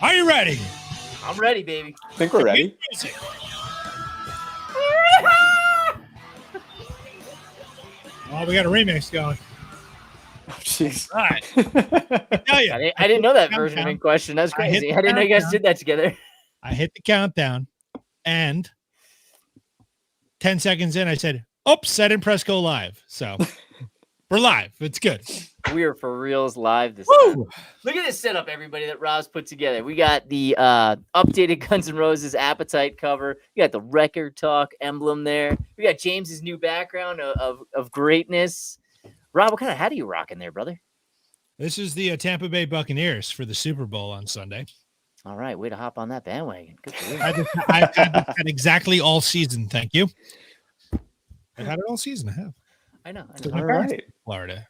Are you ready? I'm ready, baby. I think we're ready. Oh, we got a remix going. Oh, jeez. All right. I tell you, I didn't know that version in question. That's crazy. I didn't know you guys did that together. I hit the countdown, and 10 seconds in, I said, oops, set and press go live. So we're live. It's good. We are for reals live this Woo! time. Look at this setup, everybody, that Rob's put together. We got the updated Guns N' Roses Appetite cover. We got the Record Talk emblem there. We got James's new background of greatness. Rob, what kind of hat are you rocking there, brother? This is the Tampa Bay Buccaneers for the Super Bowl on Sunday. All right, way to hop on that bandwagon. Good for you. I've had this hat exactly all season. Thank you. I've had it all season. I have. I know. All right. Florida.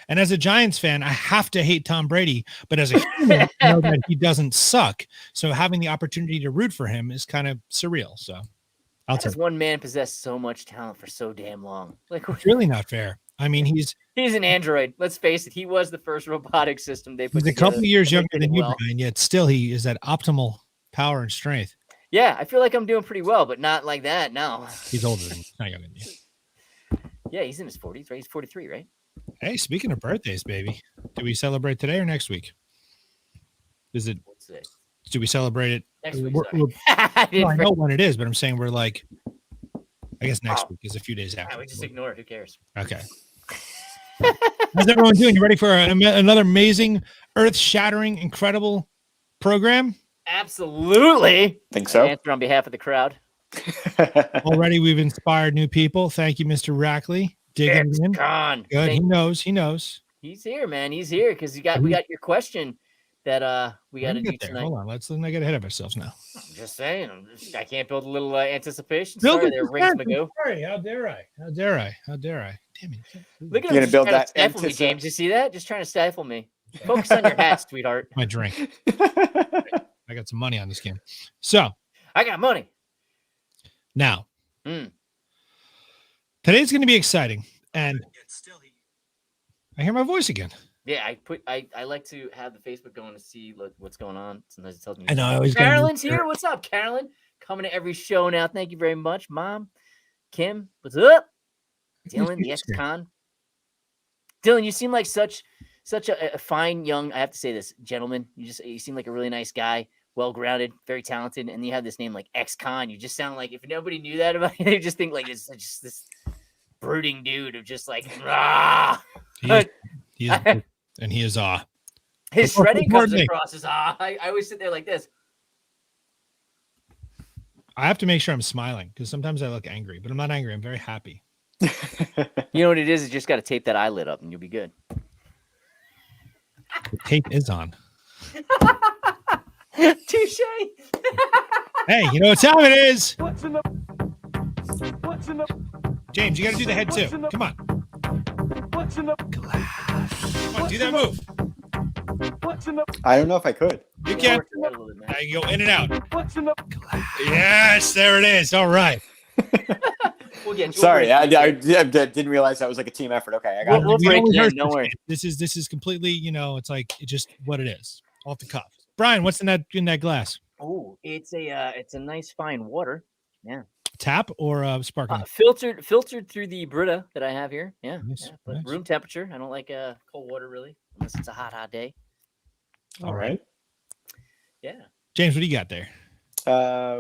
And as a Giants fan, I have to hate Tom Brady, but as a human, I know that he doesn't suck. So having the opportunity to root for him is kind of surreal. So I'll How take does one man possess so much talent for so damn long? Like, it's really not fair. I mean, he's an android. Let's face it. He was the first robotic system they put a together. couple of years They younger did than it you, well. Brian, yet still he is at optimal power and strength. Yeah, I feel like I'm doing pretty well, but not like that. No. He's older than you, not younger than you. Yeah, he's in his 40s, right? He's 43, right? Hey, speaking of birthdays, baby, do we celebrate today or next week? Is it? What's today? Do we celebrate it? Next week. We're- Sorry. I didn't No, I know when it is, but I'm saying we're like, I guess next Oh. week is a few days after. we just ignore it. Who cares? Okay. How's everyone doing? You ready for another amazing, earth-shattering, incredible program? Absolutely. Think I so. answer on behalf of the crowd. Already, we've inspired new people. Thank you, Mr. Rackley. Digging It's in. gone. Good. He knows. He knows. He's here, man. He's here because we got your question that we got to do Get there. tonight. Hold on. Let's not get ahead of ourselves now. I'm just saying. I can't build a little anticipation. Build Sorry it there, to Rings start. Magoo. Sorry. How dare I? How dare I? How dare I? Damn it. Look at You're him gonna just build trying that to stifle me, James. You see that? Just trying to stifle me. Focus on your hat, sweetheart. My drink. I got some money on this game. So I got money. now, Mm. today's going to be exciting. And I hear my voice again. Yeah, I like to have the Facebook going to see what's going on. Sometimes it tells me. I know. I always gotta Carolyn's make here. sure. What's up, Carolyn? Coming to every show now. Thank you very much, Mom. Kim, what's up? Dylan, the ex-con. Dylan, you seem like such a fine young. I have to say this, gentleman. You seem like a really nice guy, well-grounded, very talented, and you have this name like ex-con. You just sound like if nobody knew that about you, they just think like it's just this brooding dude of just like rah. He is, and he is His shredding comes importantly- across as I always sit there like this. I have to make sure I'm smiling because sometimes I look angry, but I'm not angry. I'm very happy. You know what it is? You just got to tape that eyelid up and you'll be good. The tape is on. Touche. Hey, you know what time it is? James, you got to do the head too. Come on. Come on, do that move. I don't know if I could. You can. Now you go in and out. Yes, there it is. All right. We'll get you. Sorry, I didn't realize that was like a team effort. Okay, I got We'll it. break only you in, heard don't worry. This is completely, it's like it's just what it is. Off the cuff. Brian, what's in that glass? Oh, it's a nice fine water. Yeah. Tap or sparkling? Filtered through the Brita that I have here. Yeah. Nice, Yeah, but nice. room temperature. I don't like cold water really, unless it's a hot day. All right. Yeah. James, what do you got there?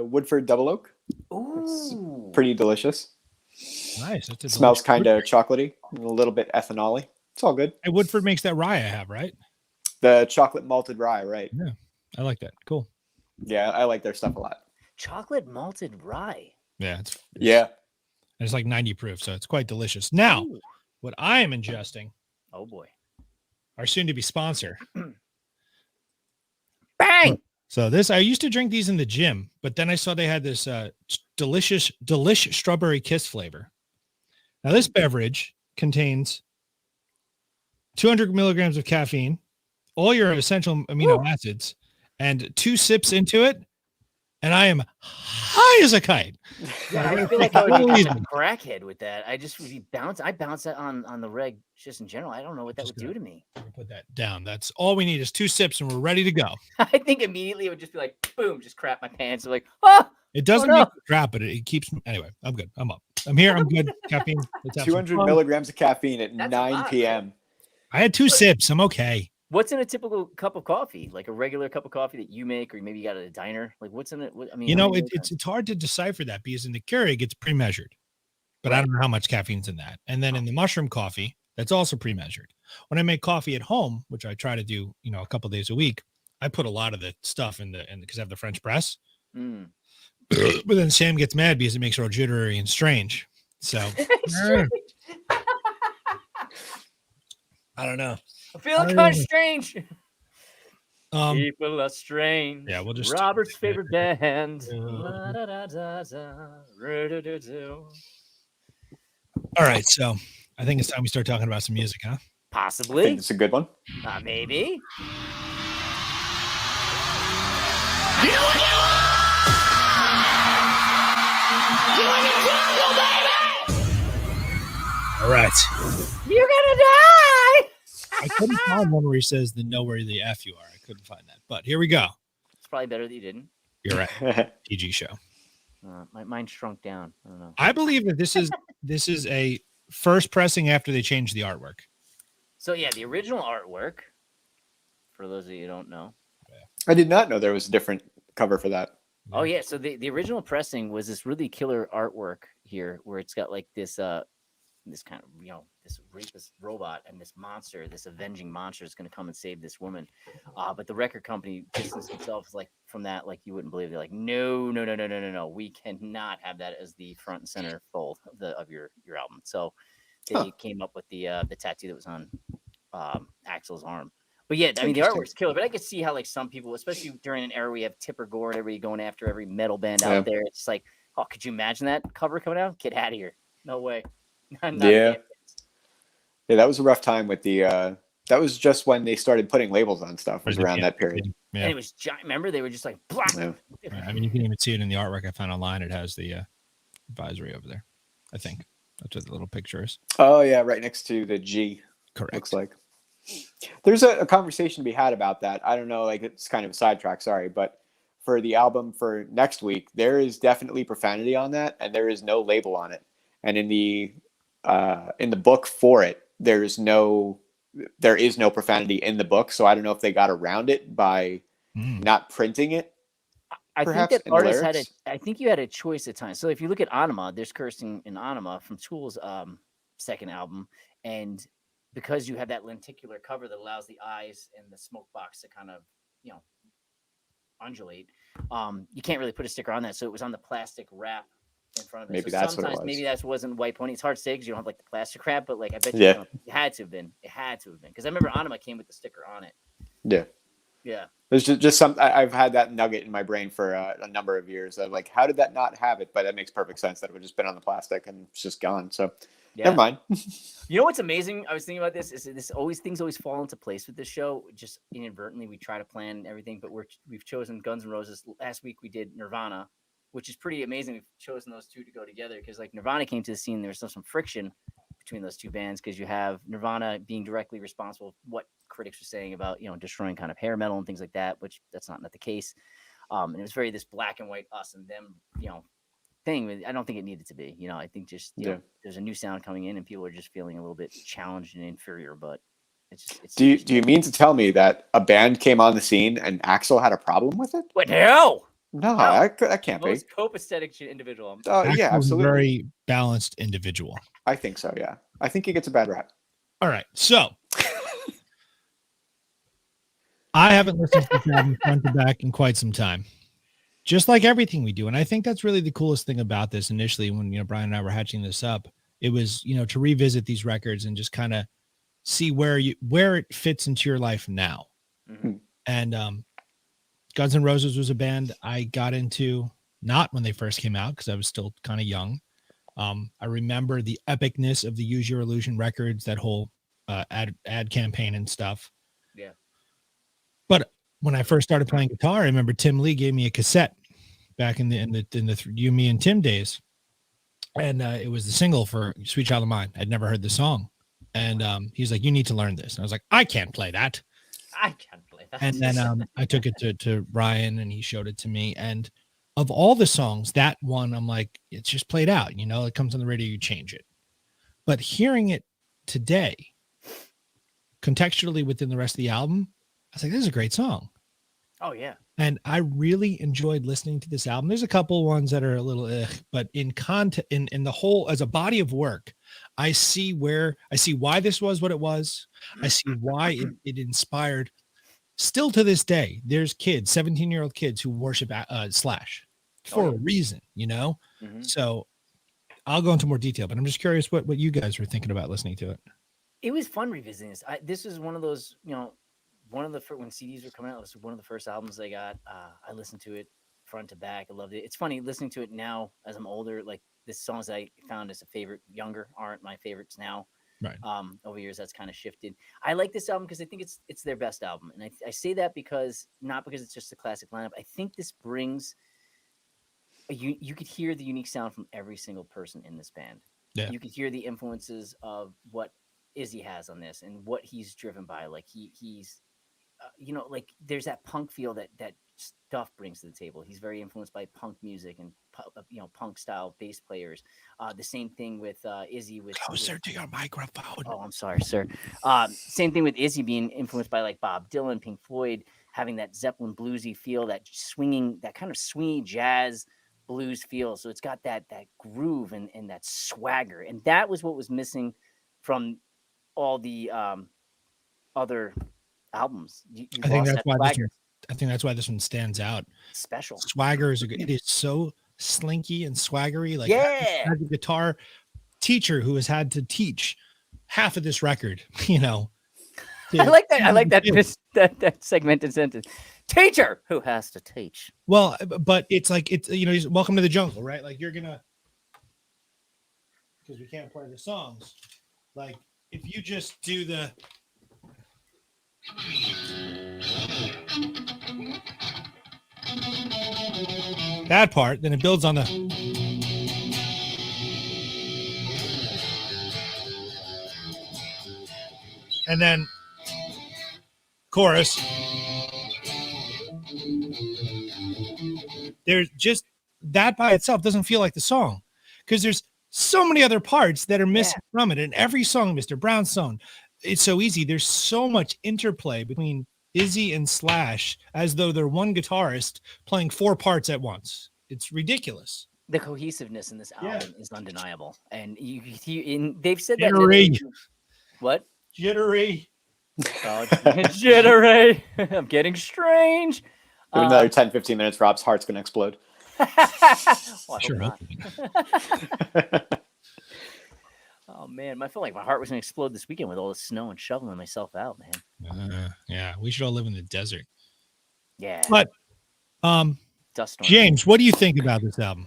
Woodford Double Oak. Ooh. Pretty delicious. Nice. That's a Smells delicious- kind of chocolatey, a little bit ethanol-y. It's all good. Hey, Woodford makes that rye I have, right? The chocolate malted rye, right? Yeah. I like that. Cool. Yeah, I like their stuff a lot. Chocolate malted rye. Yeah. Yeah. It's like 90 proof, so it's quite delicious. Now, Ooh. what I am ingesting, Oh boy. our soon-to-be sponsor. Bang! So I used to drink these in the gym, but then I saw they had this delicious strawberry kiss flavor. Now, this beverage contains 200 milligrams of caffeine, all your essential amino acids, and 2 sips into it, and I am high as a kite. Yeah, I feel like I would be Holy just a crackhead with that. I just would be I bounce that on the reg just in general. I don't know what that Just would do to me. Put that down. That's all we need is 2 sips and we're ready to go. I think immediately it would just be like, boom, just crap my pants. I'm like, oh, It doesn't no. make you crap, but it keeps. Anyway, I'm good. I'm up. I'm here. I'm good. Caffeine. Let's have some 200 fun. milligrams of caffeine at That's a 9 lot, p.m. I had 2 sips. I'm okay. What's in a typical cup of coffee? Like a regular cup of coffee that you make, or maybe you got at a diner? Like what's in it? I mean, You how know, many it's hard to decipher that because in the Keurig it's pre-measured, but I don't know how much caffeine's in that. And then in the mushroom coffee, that's also pre-measured. When I make coffee at home, which I try to do, a couple days a week, I put a lot of the stuff in because I have the French press. Mm. But then Sam gets mad because it makes her all jittery and strange. So I don't know. I'm feeling kind of strange. People are strange. Yeah, we'll just Robert's favorite band. All right, so I think it's time we start talking about some music, huh? I think Possibly. it's a good one. Maybe. All right. You're gonna die. I couldn't find one where he says the know where the F you are. I couldn't find that. But here we go. It's probably better that you didn't. You're right. PG show. Mine shrunk down. I don't know. I believe that this is a first pressing after they changed the artwork. So yeah, the original artwork, for those of you who don't know. I did not know there was a different cover for that. Oh yeah, so the original pressing was this really killer artwork here, where it's got like this this kind of this rapist robot and this monster, this avenging monster is going to come and save this woman. But the record company distanced themselves like from that, like you wouldn't believe. They're like, no, we cannot have that as the front and center fold of your album. So they came up with the tattoo that was on Axl's arm. But yeah, I mean the artwork's killer. But I could see how like some people, especially during an era where you have Tipper Gore and everybody going after every metal band out there, it's like, oh, could you imagine that cover coming out? Get out of here! No way. Yeah, that was a rough time with the. That was just when they started putting labels on stuff. Was around that period. Yeah. And it was giant. Remember, they were just like black. Yeah. I mean, you can even see it in the artwork I found online. It has the advisory over there. I think that's what the little picture is. Oh yeah, right next to the G. Correct. Looks like. There's a conversation to be had about that. I don't know, like it's kind of a sidetrack, sorry, but for the album for next week, there is definitely profanity on that, and there is no label on it. And in the book for it, there is no profanity in the book. So I don't know if they got around it by not printing it. I think that artists had I think you had a choice at times. So if you look at Anima, there's cursing in Anima from Tool's second album, and because you have that lenticular cover that allows the eyes and the smoke box to kind of, undulate, you can't really put a sticker on that. So it was on the plastic wrap in front of it. Maybe so that's what it sometimes was. maybe that wasn't White Pony. It's hard to say because you don't have like the plastic wrap, but like I bet you it had to have been. It had to have been because I remember Anima came with the sticker on it. Yeah. Yeah. There's just some. I've had that nugget in my brain for a number of years. Of like, how did that not have it? But that makes perfect sense. That it would just been on the plastic and it's just gone. So never mind. You know what's amazing? I was thinking about this. Is this things always fall into place with this show? Just inadvertently, we try to plan everything, but we've chosen Guns N' Roses. Last week we did Nirvana, which is pretty amazing. We've chosen those two to go together because like Nirvana came to the scene. There was some friction between those two bands because you have Nirvana being directly responsible for what critics were saying about destroying kind of hair metal and things like that, which that's not the case. And it was very this black and white us and them thing. I don't think it needed to be. I think just there's a new sound coming in and people are just feeling a little bit challenged and inferior. But it's do you mean to tell me that a band came on the scene and Axl had a problem with it? What? No. That can't be. Most copacetic individual. Yeah, absolutely. Very balanced individual. I think so. Yeah, I think he gets a bad rap. All right, so I haven't listened to this album front to back in quite some time. Just like everything we do, and I think that's really the coolest thing about this. Initially, when Brian and I were hatching this up, it was to revisit these records and just kind of see where it fits into your life now. Mm-hmm. And Guns N' Roses was a band I got into not when they first came out because I was still kind of young. I remember the epicness of the Use Your Illusion records, that whole ad campaign and stuff. Yeah. But when I first started playing guitar, I remember Tim Lee gave me a cassette back in the You, Me, and Tim days, and it was the single for Sweet Child of Mine. I'd never heard the song, and he's like, "You need to learn this." And I was like, "I can't play that." I can't play that. And then I took it to Ryan, and he showed it to me. And of all the songs, that one, I'm like, it's just played out. You know, it comes on the radio, you change it. But hearing it today, contextually within the rest of the album, I was like, this is a great song. Oh yeah. And I really enjoyed listening to this album. There's a couple ones that are a little, but in content, in the whole, as a body of work, I see why this was what it was. I see why it inspired. Still to this day, there's kids, 17-year-old kids who worship Slash for a reason, you know? Mm-hmm. So I'll go into more detail, but I'm just curious what you guys were thinking about listening to it. It was fun revisiting this. This is one of those, you know, one of the when CDs were coming out, this was one of the first albums I got. I listened to it front to back. I loved it. It's funny listening to it now as I'm older. Like the songs I found as a favorite younger aren't my favorites now. Right. Over years, that's kind of shifted. I like this album because I think it's their best album, and I say that because not because it's just a classic lineup. I think this brings you could hear the unique sound from every single person in this band. Yeah. You could hear the influences of what Izzy has on this and what he's driven by. Like he's you know, like there's that punk feel that Stuff brings to the table. He's very influenced by punk music and you know, punk style bass players. The same thing with Izzy with closer to your microphone. Oh, I'm sorry, sir. Same thing with Izzy being influenced by like Bob Dylan, Pink Floyd, having that Zeppelin bluesy feel, that swinging, that kind of swingy jazz blues feel. So it's got that groove and that swagger, and that was what was missing from all the other albums. I think that's why this one stands out. Special. Swagger is it is so slinky and swaggery. Like, yeah, as a guitar teacher who has had to teach half of this record, you know. I like that segmented sentence. Teacher who has to teach. Well, but it's like, it's, you know, welcome to the jungle, right? Like you're gonna, because we can't play the songs. Like if you just do the that part, then it builds on the and then chorus. There's just that by itself doesn't feel like the song because there's so many other parts that are missing from it. And every song, Mr. Brown's song, it's so easy. There's so much interplay between Izzy and Slash as though they're one guitarist playing four parts at once. It's ridiculous. The cohesiveness in this album is undeniable. And they've said Jittery. that. What? Jittery. Oh, jittery. I'm getting strange. Give it another 10, 15 minutes, Rob's heart's going to explode. Well, sure. Oh, man. I feel like my heart was going to explode this weekend with all the snow and shoveling myself out, man. Yeah, we should all live in the desert. Yeah. But, Dust storm. James, what do you think about this album?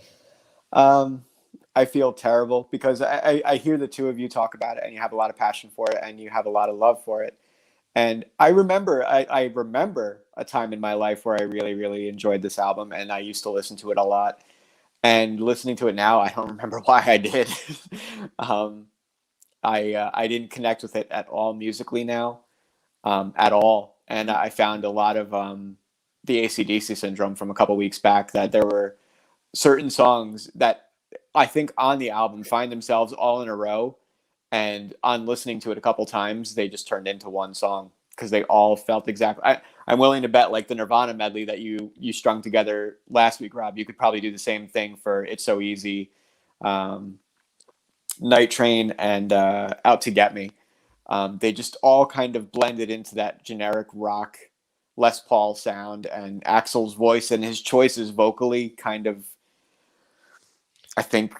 I feel terrible because I hear the two of you talk about it and you have a lot of passion for it and you have a lot of love for it. And I remember a time in my life where I really, really enjoyed this album and I used to listen to it a lot. And listening to it now, I don't remember why I did. I didn't connect with it at all musically now, at all. And I found a lot of the AC/DC syndrome from a couple weeks back, that there were certain songs that I think on the album find themselves all in a row. And on listening to it a couple times, they just turned into one song because they all felt exactly. I'm willing to bet, like the Nirvana medley that you strung together last week, Rob, you could probably do the same thing for It's So Easy, Night Train, and Out to Get Me. They just all kind of blended into that generic rock Les Paul sound, and Axl's voice and his choices vocally kind of, I think,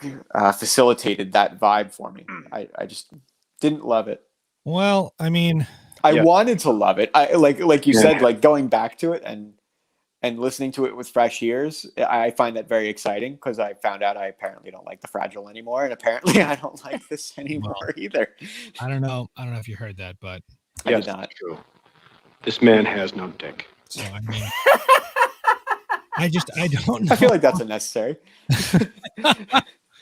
facilitated that vibe for me. I just didn't love it. Well, I mean, I wanted to love it. I like you said, like going back to it and listening to it with fresh ears. I find that very exciting because I found out I apparently don't like The Fragile anymore, and apparently I don't like this anymore either. I don't know if you heard that, but I did not. True. This man has no dick. So I mean, I don't know. I feel like that's unnecessary.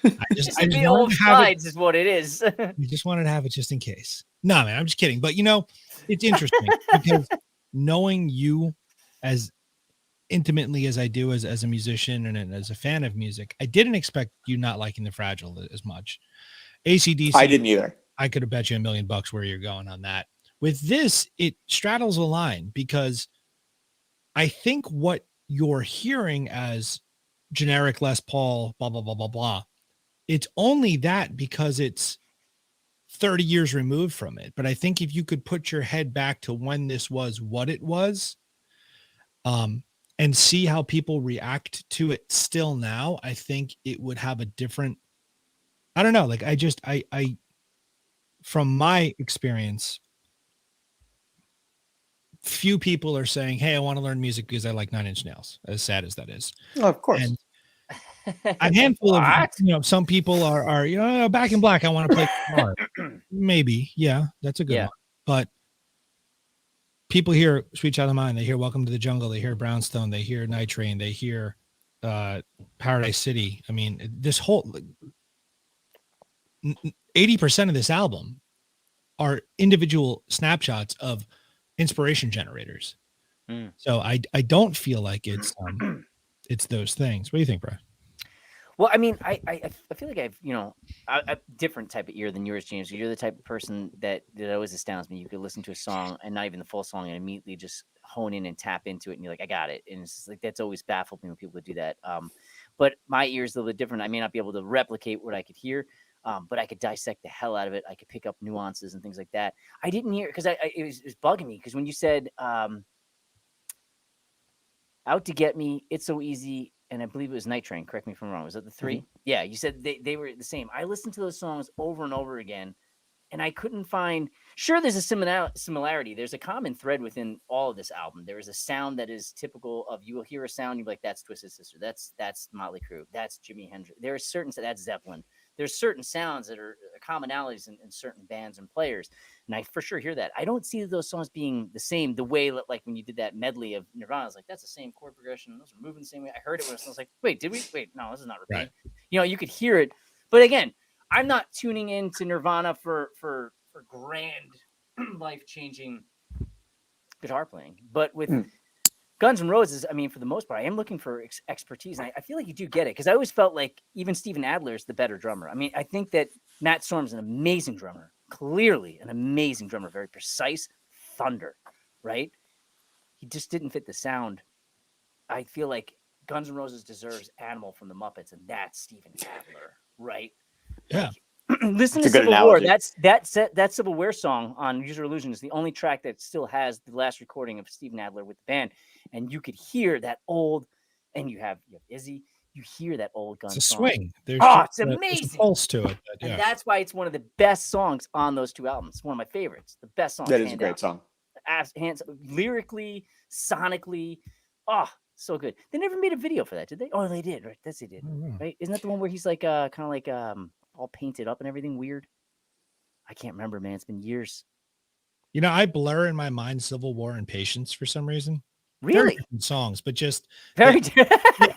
I just The wanted old to have it. slides is what it is. We just wanted to have it just in case. No, man, I'm just kidding. But it's interesting because knowing you as intimately as I do as a musician and as a fan of music, I didn't expect you not liking the Fragile as much. AC/DC, I didn't either. I could have bet you $1 million where you're going on that. With this, it straddles a line because I think what you're hearing as generic Les Paul, blah, blah, blah, blah, blah, it's only that because it's 30 years removed from it. But I think if you could put your head back to when this was what it was, and see how people react to it still now, I think it would have a different, I don't know. Like I from my experience, few people are saying, hey, I want to learn music because I like Nine Inch Nails, as sad as that is. Oh, of course. And a handful of, some people are, Back in Black, I want to play guitar. Maybe. Yeah, that's a good one. But people hear Sweet Child of Mine, they hear Welcome to the Jungle, they hear Brownstone, they hear Night Train, they hear Paradise City. I mean, this whole 80% of this album are individual snapshots of inspiration generators. So I don't feel like it's those things. What do you think, bro? Well, I mean, I feel like I've, a different type of ear than yours, James. You're the type of person that always astounds me. You could listen to a song and not even the full song and immediately just hone in and tap into it. And you're like, I got it. And it's just like, that's always baffled me when people do that. But my ear is a little bit different. I may not be able to replicate what I could hear, but I could dissect the hell out of it. I could pick up nuances and things like that. I didn't hear, because it was bugging me. Because when you said, Out to Get Me, It's So Easy, and I believe it was Night Train. Correct me if I'm wrong. Was that the three? Mm-hmm. Yeah, you said they were the same. I listened to those songs over and over again, and I couldn't find. Sure, there's a similarity. There's a common thread within all of this album. There is a sound that is typical of. You will hear a sound, you're like, that's Twisted Sister. That's Motley Crue. That's Jimi Hendrix. There are certain. That's Zeppelin. There's certain sounds that are commonalities in certain bands and players. And I for sure hear that. I don't see those songs being the same, the way that, like when you did that medley of Nirvana, I was like, that's the same chord progression. Those are moving the same way. I heard it when I was like, wait, did we? Wait, no, this is not repeating. Right. You could hear it. But again, I'm not tuning into Nirvana for grand life-changing guitar playing. But with Guns N' Roses, I mean, for the most part, I am looking for expertise. And I feel like you do get it, because I always felt like even Steven Adler is the better drummer. I mean, I think that Matt Storm's an amazing drummer, clearly an amazing drummer, very precise thunder, right? He just didn't fit the sound. I feel like Guns N' Roses deserves Animal from the Muppets, and that's Steven Adler, right? Yeah. Listen to Civil War. That Civil War song on Use Your Illusion is the only track that still has the last recording of Steven Adler with the band, and you could hear that old. And you have Izzy. You hear that old Guns. It's a swing. It's amazing. There's a pulse to it. And that's why it's one of the best songs on those two albums. It's one of my favorites. The best song. That is a great song. Hands lyrically, sonically, so good. They never made a video for that, did they? Oh, they did. Right, they did. Right? Isn't that the one where he's like kind of like all painted up and everything weird? I can't remember, man. It's been years. I blur in my mind Civil War and Patience for some reason. Really? Very different songs, but just very they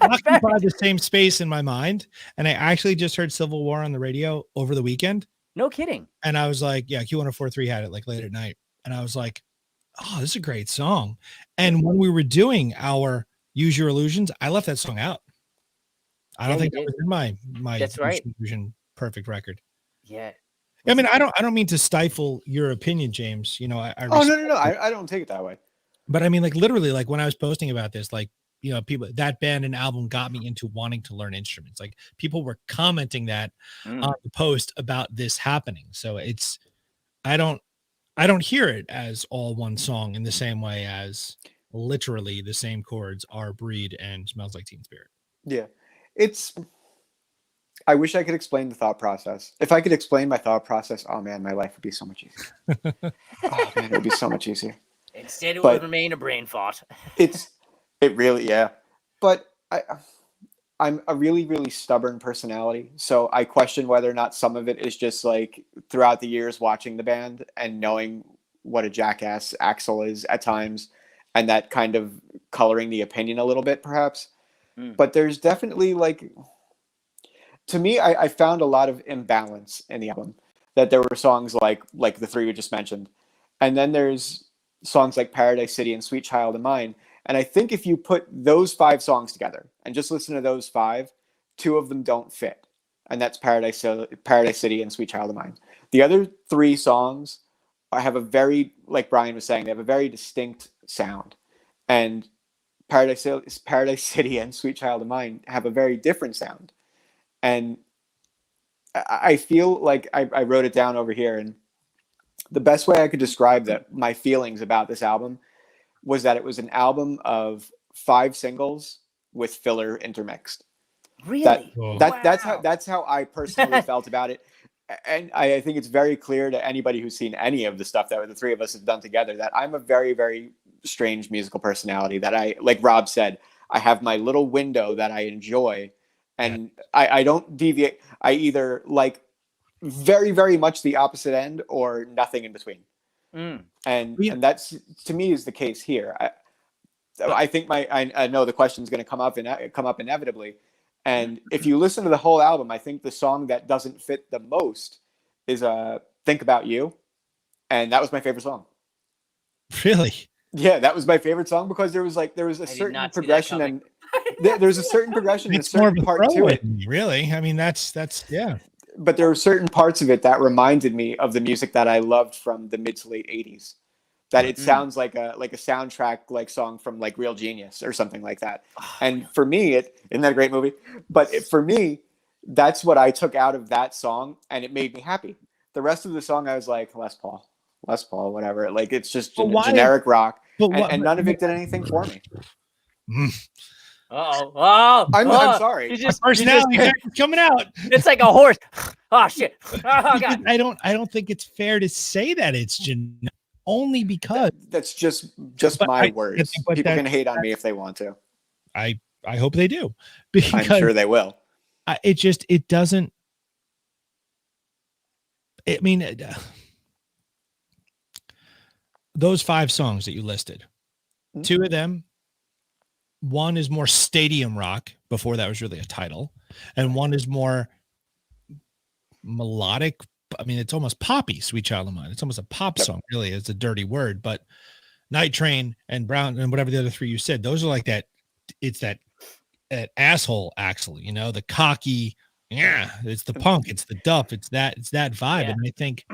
occupy the same space in my mind. And I actually just heard Civil War on the radio over the weekend. No kidding. And I was like, yeah, Q1043 had it like late at night. And I was like, oh, this is a great song. And when we were doing our Use Your Illusions, I left that song out. I don't think that was in my That's right. Illusion perfect record. Yeah. I mean, I don't mean to stifle your opinion, James. No. I don't take it that way. But I mean, like literally, like when I was posting about this, like, people, that band and album got me into wanting to learn instruments. Like people were commenting that on the post about this happening. So I don't hear it as all one song in the same way as literally the same chords are Breed and Smells Like Teen Spirit. Yeah. I wish I could explain the thought process. If I could explain my thought process, oh man, my life would be so much easier. Oh man, it would be so much easier. Instead, it would remain a brain fart. It really, yeah. But I'm a really, really stubborn personality. So I question whether or not some of it is just like throughout the years watching the band and knowing what a jackass Axl is at times, and that kind of coloring the opinion a little bit, perhaps. but there's definitely like, to me, I found a lot of imbalance in the album. That there were songs like the three we just mentioned, and then there's songs like Paradise City and Sweet Child of Mine. And I think if you put those 5 songs together and just listen to those 5, 2 of them don't fit, and that's Paradise City and Sweet Child of Mine. The other 3 songs have a very, like Brian was saying, they have a very distinct sound, and Paradise City and Sweet Child of Mine have a very different sound. And I feel like I wrote it down over here, and the best way I could describe that my feelings about this album was that it was an album of 5 singles with filler intermixed. Really? That's how I personally felt about it. And I think it's very clear to anybody who's seen any of the stuff that the 3 of us have done together that I'm a very, very strange musical personality. That I, like Rob said, I have my little window that I enjoy, and I don't deviate. I either like very, very much the opposite end or nothing in between. And that's, to me, is the case here. I think I know the question's going to come up inevitably. And if you listen to the whole album, I think the song that doesn't fit the most is Think About You. And that was my favorite song. Really? Yeah, that was my favorite song because there was a certain progression, and there's a certain progression and a certain part to it. Really? I mean, that's yeah. But there were certain parts of it that reminded me of the music that I loved from the mid to late 80s. That it sounds like a soundtrack like song from like Real Genius or something like that. And for me, isn't that a great movie? But for me, that's what I took out of that song, and it made me happy. The rest of the song, I was like, Les Paul, whatever. Like, it's just generic rock, and none of it did anything for me. I'm sorry. Personality coming out. It's like a horse. Oh shit! Oh god! I don't think it's fair to say that it's only because that's just my words. People can hate on me if they want to. I hope they do. Because I'm sure they will. It doesn't. I mean, those 5 songs that you listed, 2 of them. One is more stadium rock before that was really a title, and one is more melodic. I mean, it's almost poppy. Sweet Child of Mine. It's almost a pop song, really. It's a dirty word, but Night Train and Brown and whatever the other 3 you said, those are like that. It's that asshole Axl, the cocky. Yeah, it's the punk. It's the duff. It's that vibe. Yeah. And I think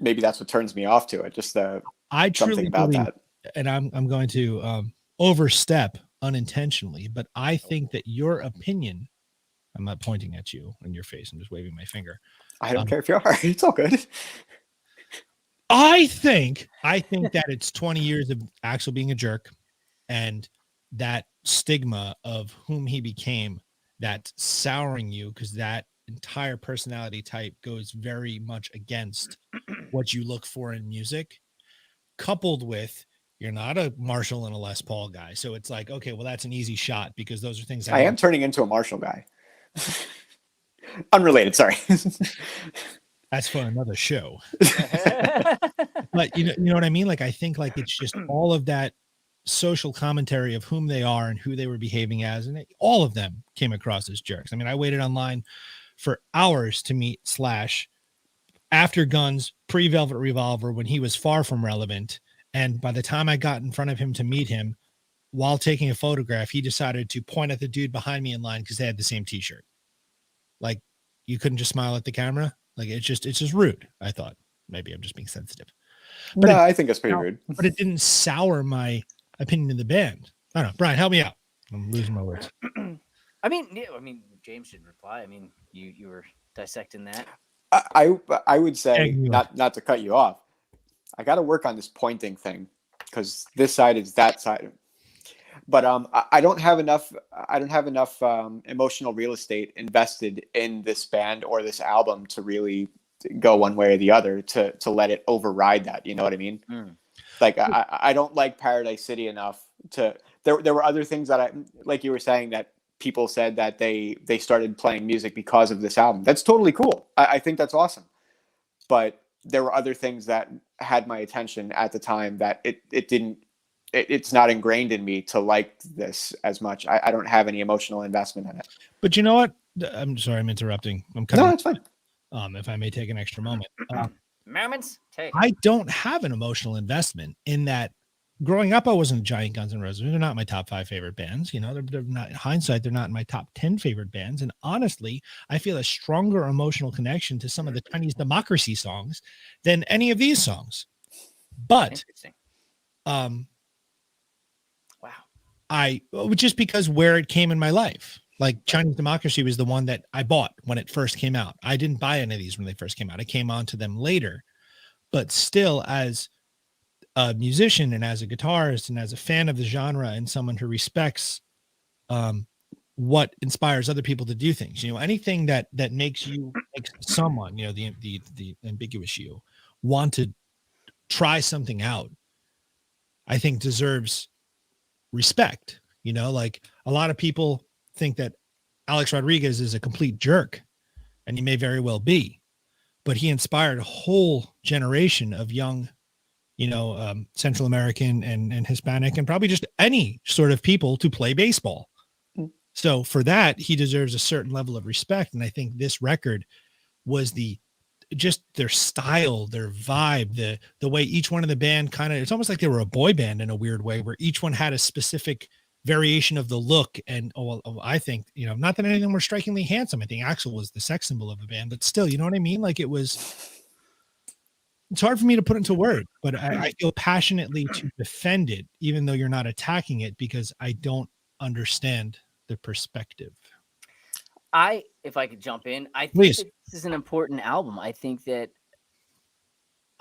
maybe that's what turns me off to it. Just I truly something about believe, that. And I'm going to overstep unintentionally, but I think that your opinion. I'm not pointing at you in your face. I'm just waving my finger. I don't care if you are. It's all good. I think that it's 20 years of Axl being a jerk, and that stigma of whom he became, that's souring you, because that entire personality type goes very much against what you look for in music, coupled with you're not a Marshall and a Les Paul guy. So it's like, okay, well, that's an easy shot because those are things I am turning into a Marshall guy. Unrelated, sorry. That's for another show. But you know what I mean? Like, I think like it's just all of that social commentary of whom they are and who they were behaving as, and all of them came across as jerks. I mean, I waited online for hours to meet Slash after Guns, pre-Velvet Revolver, when he was far from relevant. And by the time I got in front of him to meet him, while taking a photograph, he decided to point at the dude behind me in line because they had the same t-shirt. Like, you couldn't just smile at the camera. Like, it's just rude. I thought maybe I'm just being sensitive. But I think it's pretty rude. But it didn't sour my opinion of the band. I don't know. Brian, help me out. I'm losing my words. I mean, James should reply. I mean, you were dissecting that. I would say, not to cut you off, I got to work on this pointing thing because this side is that side. But I don't have enough. I don't have enough emotional real estate invested in this band or this album to really go one way or the other to let it override that. You know what I mean? Like I don't like Paradise City enough to. There were other things that like you were saying, that people said that they started playing music because of this album. That's totally cool. I think that's awesome. But there were other things that had my attention at the time that it didn't it's not ingrained in me to like this as much. I don't have any emotional investment in it. But you know what? I'm sorry, I'm interrupting. I'm cutting. No, it's fine. If I may take an extra moment. Moments? Take. I don't have an emotional investment in that. Growing up, I wasn't a giant Guns N' Roses. They're not my top 5 favorite bands. You know, they're not, in hindsight, they're not in my top 10 favorite bands. And honestly, I feel a stronger emotional connection to some of the Chinese Democracy songs than any of these songs. But, Wow. Just because where it came in my life, like Chinese Democracy was the one that I bought when it first came out. I didn't buy any of these when they first came out. I came on to them later, but still, as a musician and as a guitarist and as a fan of the genre and someone who respects what inspires other people to do things, you know, anything that makes someone, you know, the ambiguous you, want to try something out, I think deserves respect. You know, like a lot of people think that Alex Rodriguez is a complete jerk, and he may very well be, but he inspired a whole generation of young, you know, Central American and Hispanic and probably just any sort of people to play baseball. So for that, he deserves a certain level of respect. And I think this record was just their style, their vibe, the way each one of the band it's almost like they were a boy band in a weird way, where each one had a specific variation of the look. And I think, you know, not that any of them were strikingly handsome. I think Axl was the sex symbol of the band, but still, you know what I mean? Like it's hard for me to put into words, but I feel passionately to defend it, even though you're not attacking it, because I don't understand the perspective. If I could jump in, I think that this is an important album. I think that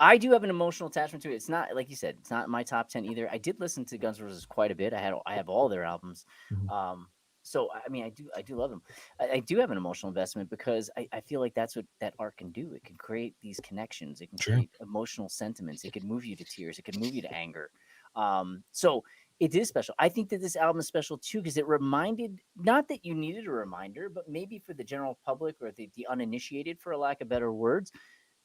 I do have an emotional attachment to it. It's not, like you said, it's not in my top 10 either. I did listen to Guns N' Roses quite a bit. I have all their albums. Mm-hmm. So, I mean, I do love them. I do have an emotional investment because I feel like that's what that art can do. It can create these connections. It can create emotional sentiments. It can move you to tears. It can move you to anger. So it is special. I think that this album is special too, because it reminded, not that you needed a reminder, but maybe for the general public or the uninitiated, for a lack of better words,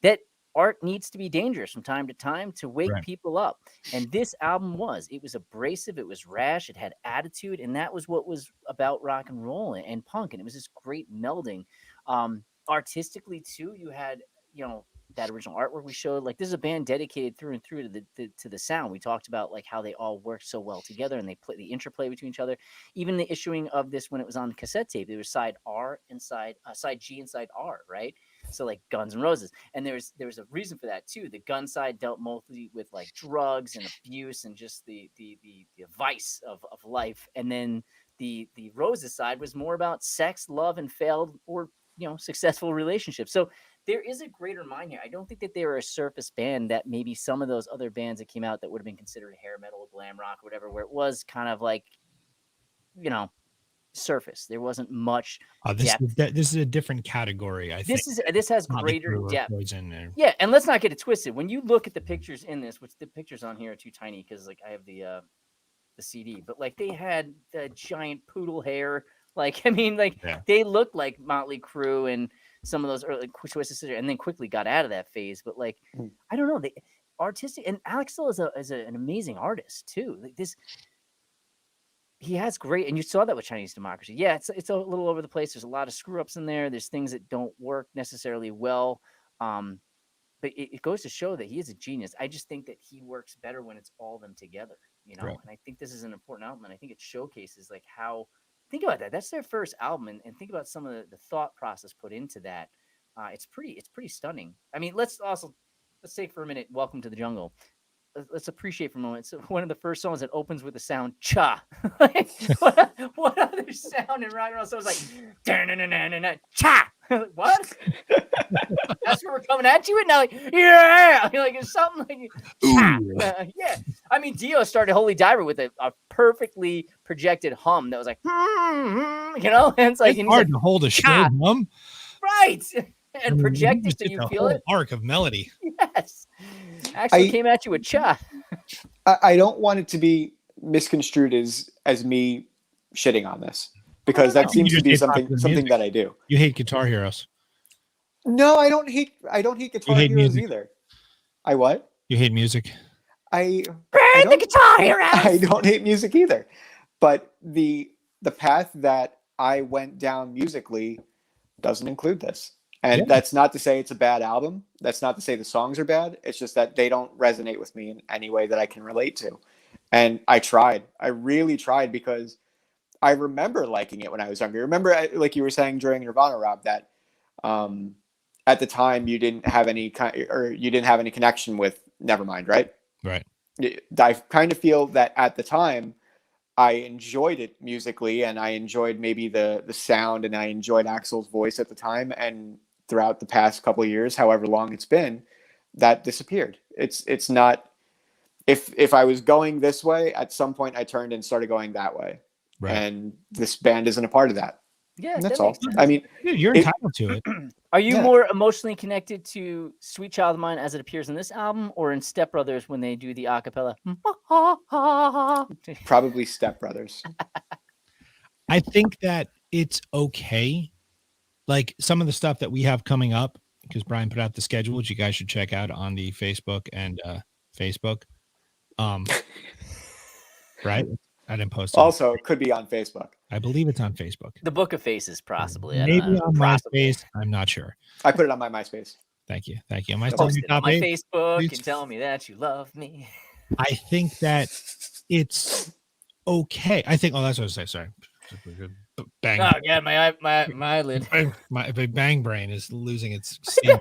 that art needs to be dangerous from time to time to wake people up. And this album it was abrasive. It was rash. It had attitude. And that was what was about rock and roll and punk. And it was this great melding. Artistically too, you had, you know, that original artwork we showed. Like, this is a band dedicated through and through to the sound. We talked about like how they all worked so well together and they play the interplay between each other. Even the issuing of this when it was on cassette tape, there was side R and side G and side R, right? So like Guns N' Roses, and there was a reason for that too. The gun side dealt mostly with like drugs and abuse and just the vice of life, and then the Roses side was more about sex, love, and failed or, you know, successful relationships. So there is a greater mind here. I don't think that they were a surface band that maybe some of those other bands that came out that would have been considered hair metal, glam rock, or whatever, where it was kind of like, you know, surface. There wasn't much. This is a different category. I think this has greater depth. Yeah, and let's not get it twisted. When you look at the pictures in this, which the pictures on here are too tiny because like I have the CD, but like they had the giant poodle hair. Like, I mean, like they looked like Motley Crue and some of those early Twisted Sister, and then quickly got out of that phase. But like, I don't know, the artistic, and Alex still is an amazing artist too. Like this, he has great, and you saw that with Chinese Democracy. Yeah, it's a little over the place. There's a lot of screw ups in there. There's things that don't work necessarily well. But it goes to show that he is a genius. I just think that he works better when it's all them together, you know. Right. And I think this is an important album, and I think it showcases like how. Think about that. That's their first album, and think about some of the thought process put into that. It's pretty stunning. I mean, let's take for a minute. Welcome to the Jungle. Let's appreciate for a moment. It's one of the first songs that opens with the sound cha. Like, what other sound in rock and roll? So it's like cha. What? That's where we're coming at you, and now like yeah, like it's something like cha. Yeah. I mean, Dio started Holy Diver with a perfectly projected hum that was like, you know, and it's like it's hard to hold a straight hum, right? And project it so you feel it. Arc of melody. Yes. Actually came at you with cha. I don't want it to be misconstrued as me shitting on this, because that seems to be something that I do. You hate Guitar Heroes. No, I don't hate Guitar Heroes music. either. I what? You hate music. I Bring the don't guitar here, Alice. I don't hate music either, but the path that I went down musically doesn't include this. And Yeah. that's not to say it's a bad album. That's not to say the songs are bad. It's just that they don't resonate with me in any way that I can relate to. And I tried. I really tried, because I remember liking it when I was younger. Remember, like you were saying during Nirvana, Rob, that at the time you didn't have any connection with Nevermind, right? Right. I kind of feel that at the time I enjoyed it musically, and I enjoyed maybe the sound, and I enjoyed Axl's voice at the time. And throughout the past couple of years, however long it's been, that disappeared. It's not. If I was going this way, at some point I turned and started going that way. Right. And this band isn't a part of that. Yeah, And that's that all. makes sense. I mean, Dude, you're entitled to it. Are you Yeah. more emotionally connected to Sweet Child of Mine as it appears in this album, or in Step Brothers when they do the acapella? probably Step Brothers. I think that it's okay. Like some of the stuff that we have coming up, because Brian put out the schedule, which you guys should check out on the Facebook and Facebook. Right? I didn't post it. Also, it could be on Facebook. I believe it's on Facebook. The Book of Faces, possibly. I Maybe don't know. on Possibly. MySpace. I'm not sure. I put it on my MySpace. Thank you. Thank you. Am I still on Post your it on top my eight? Facebook Please. and tell me that you love me. I think that it's okay. I think. Oh, that's what I was saying. Sorry. Bang. Oh yeah, my eyelid. My bang brain is losing its steam.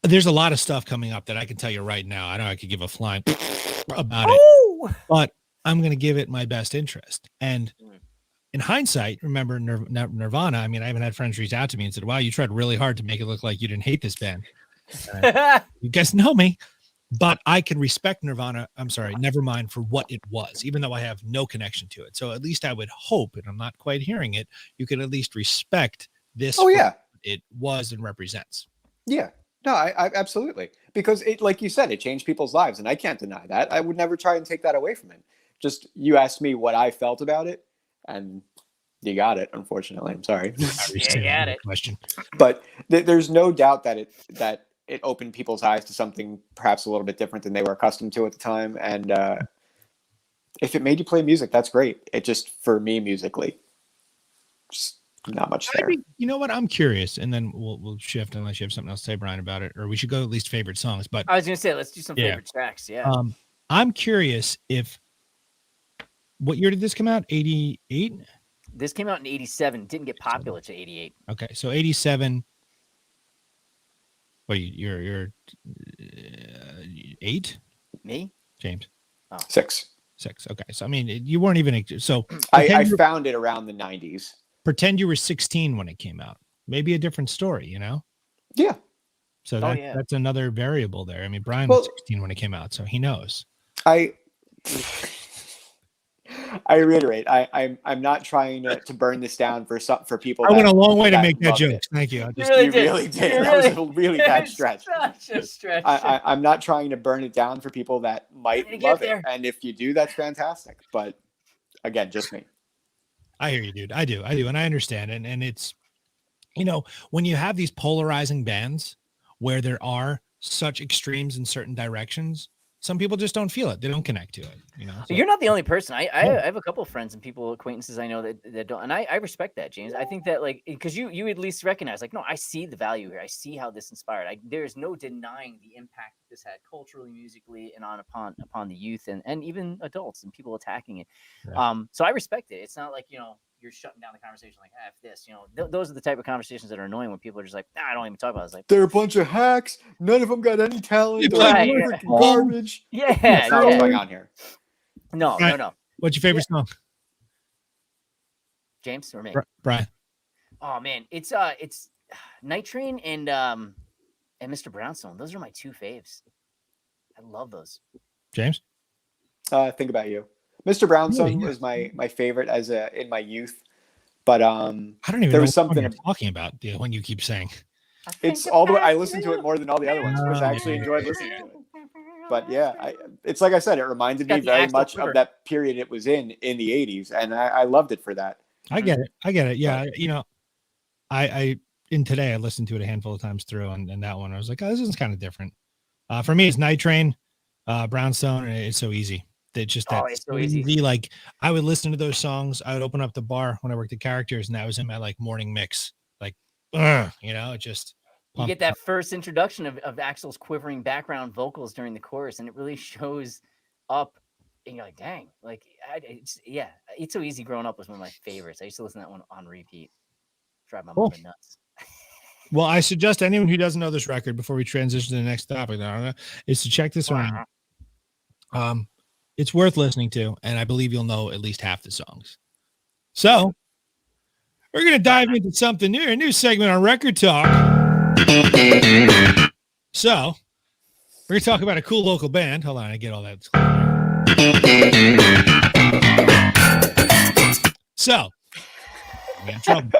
There's a lot of stuff coming up that I can tell you right now. I know I could give a flying about it, Oh! but I'm going to give it my best interest. And in hindsight, remember Nirvana. I mean, I haven't had friends reach out to me and said, "Wow, you tried really hard to make it look like you didn't hate this band." You guys know me, but I can respect Nirvana. I'm sorry, Nevermind, for what it was, even though I have no connection to it. So at least I would hope, and I'm not quite hearing it, you could at least respect this. Oh for yeah, what it was and represents. yeah. No, I absolutely, because it, like you said, it changed people's lives, and I can't deny that. I would never try and take that away from it. Just you asked me what I felt about it, and you got it. Unfortunately, I'm sorry. Yeah, got it. Question. But there's no doubt that it opened people's eyes to something perhaps a little bit different than they were accustomed to at the time. And if it made you play music, that's great. It just, for me, musically, just not much there. You know what? I'm curious, and then we'll shift unless you have something else to say, Brian, about it, or we should go at least favorite songs. But I was gonna say, let's do some Yeah. favorite tracks. Yeah. I'm curious if what year did this come out? 88? This came out in 87, didn't get popular to 88. Okay, so 87. What you're 8? Me? James? 6. 6. Okay, so I mean, you weren't even so. I found it around the 90s. Pretend you were 16 when it came out. Maybe a different story, you know? Yeah. So Oh, yeah. that's another variable there. I mean, Brian Well- was 16 when it came out, so he knows. I reiterate, I'm not trying to burn this down for people. I went a long way to that make that loved joke. it. Thank you. You really You did. really did. You That was really- a really bad stretch. Such a stretch. I'm not trying to burn it down for people that Gonna might get love there. it, and if you do, that's fantastic. But again, just me. I hear you, dude. I do, and I understand. And it's, you know, when you have these polarizing bands where there are such extremes in certain directions, some people just don't feel it. They don't connect to it. You know, so- You're not the only person. I No. have a couple of friends and people, acquaintances I know that don't, and I respect that, James. I think that, like, because you at least recognize, like, no, I see the value here. I see how this inspired. There's no denying the impact that this had culturally, musically, and upon the youth and even adults and people attacking it. Right. So I respect it. It's not like, you know, you're shutting down the conversation like, F this, you know, those are the type of conversations that are annoying when people are just like, nah, I don't even talk about it. It's like, They're a bunch of hacks. None of them got any talent. They're Right, like yeah. freaking garbage. yeah, That's not what's yeah. going on here. No. What's your favorite song, James or me? Brian? Oh man, it's Night Train and Mr. Brownstone. Those are my two faves. I love those. James? Think about you. Mr. Brownstone yeah. was my favorite in my youth, but I don't even There know was what song something you're talking about the one you keep saying. it's all the way. I listened to it more than all the other ones because I actually enjoyed listening to it. But yeah, it's like I said, it reminded Got me the very Axl much quiver. of that period it was in the 80s, and I loved it for that. I get it. Yeah, you know, I in today I listened to it a handful of times through, and that one I was like, oh, this is kind of different. For me, it's Night Train, Brownstone, and it's so easy. It's just that it's so easy. Like I would listen to those songs. I would open up the bar when I worked at Characters, and that was in my like morning mix. Like, it just you get that first introduction of Axl's quivering background vocals during the chorus, and it really shows up. And you're like, dang, like It's So Easy growing up was one of my favorites. I used to listen to that one on repeat. Drive my mother nuts. Well, I suggest anyone who doesn't know this record before we transition to the next topic is to check this one out. It's worth listening to, and I believe you'll know at least half the songs. So we're going to dive into something new, a new segment on Record Talk. So we're going to talk about a cool local band. Hold on, I get all that. So I'm in trouble.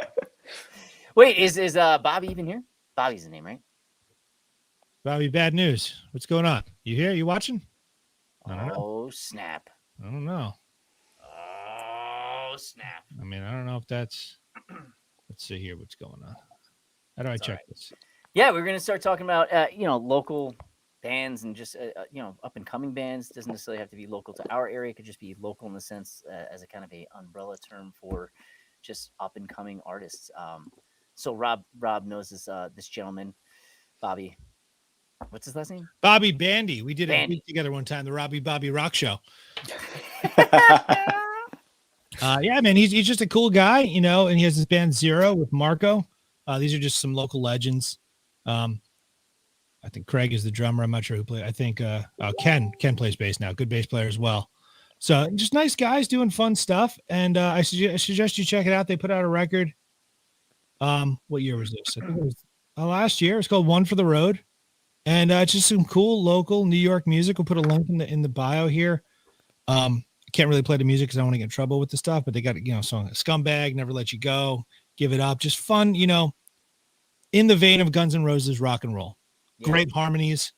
Wait, is Bobby even here? Bobby's the name, right? Bobby, bad news. What's going on? You here? You watching? I don't know. Oh, snap. I don't know. Oh, snap. I mean, I don't know if that's... Let's see here what's going on. How do I check this? Yeah, we're going to start talking about, local bands and just, up-and-coming bands. It doesn't necessarily have to be local to our area. It could just be local in the sense as a kind of a umbrella term for just up-and-coming artists. So Rob knows this gentleman, Bobby. What's his last name? Bobby Bandy. We did a Bandy week together one time, the Bobby Rock Show. Yeah, man, he's just a cool guy, and he has this band Zero with Marco. These are just some local legends. I think Craig is the drummer. I'm not sure who played. I think Ken plays bass now. Good bass player as well. So just nice guys doing fun stuff. And I suggest you check it out. They put out a record. What year was this? I think it was last year. It's called One for the Road. And it's just some cool local New York music. We'll put a link in the bio here. Can't really play the music because I don't want to get in trouble with the stuff, but they got, song Scumbag, Never Let You Go, Give It Up. Just fun, in the vein of Guns N' Roses rock and roll. Yeah. Great harmonies.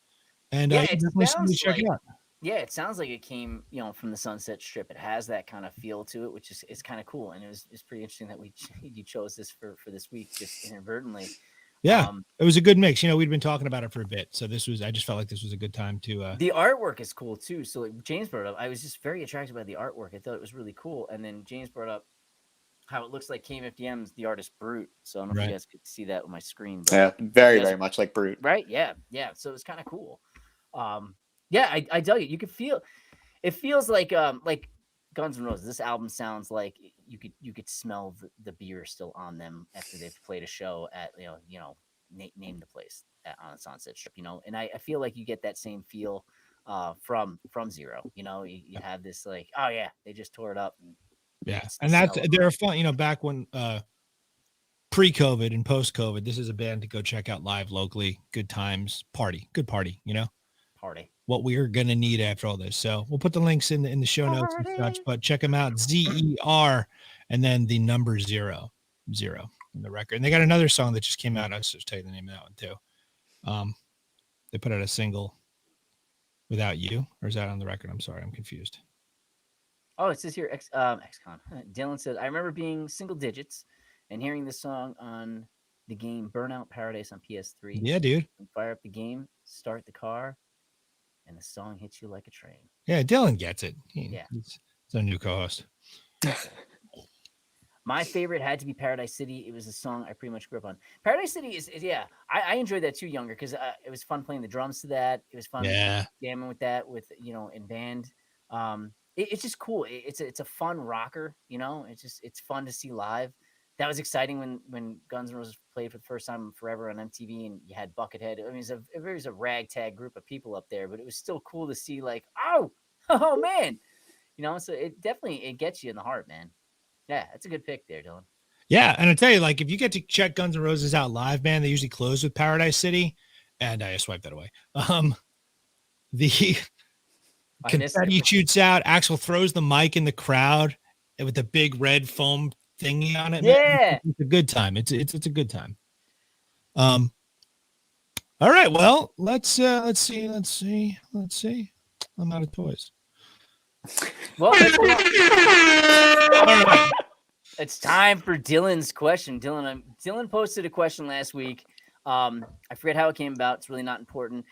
And definitely check it out. Yeah, it sounds like it came, from the Sunset Strip. It has that kind of feel to it, which is kind of cool. And it's pretty interesting that you chose this for this week, just inadvertently. Yeah, it was a good mix. We'd been talking about it for a bit. So I just felt like this was a good time to... The artwork is cool too. So like James brought up, I was just very attracted by the artwork. I thought it was really cool. And then James brought up how it looks like KMFDM's the artist Brute. So I don't know if you guys could see that on my screen. But yeah, very much like Brute. Right? Yeah. So it's kind of cool. Yeah, I dug it. You could feel... It feels like Guns N' Roses. This album sounds like you could smell the beer still on them after they've played a show at name the place on the Sunset Strip, and I feel like you get that same feel from Zero. You have this like, oh yeah, they just tore it up. And they're fun. Back when pre-COVID and post-COVID, this is a band to go check out live locally. Good times, good party. Party. What we are going to need after all this. So we'll put the links in the show notes and such, but check them out. ZER and then the number 0 in the record. And they got another song that just came out. I'll just tell you the name of that one too. They put out a single, Without You, or is that on the record? I'm sorry, I'm confused. Oh, it says here, XCon. Dylan says, I remember being single digits and hearing this song on the game Burnout Paradise on PS3. Yeah, dude. Fire up the game, start the car, and the song hits you like a train. Yeah, Dylan gets it. He's a new co-host. My favorite had to be Paradise City. It was a song I pretty much grew up on. Paradise City is I enjoyed that too younger because it was fun playing the drums to that. It was fun jamming with that in band. It's just cool. It's a fun rocker, it's fun to see live. That was exciting when Guns N' Roses played for the first time forever on MTV and you had Buckethead. I mean, it was a ragtag group of people up there, but it was still cool to see like, oh man, so it gets you in the heart, man. Yeah, that's a good pick there, Dylan. Yeah, and I tell you, like, if you get to check Guns N' Roses out live, man, they usually close with Paradise City, and I swiped that away. The confetti shoots out. Axl throws the mic in the crowd with the big red foam thingy on it. Yeah, man. It's a good time. It's a good time. All right, well, let's see. I'm out of toys. Well, it's time for Dylan's question. Dylan posted a question last week. I forget how it came about. It's really not important.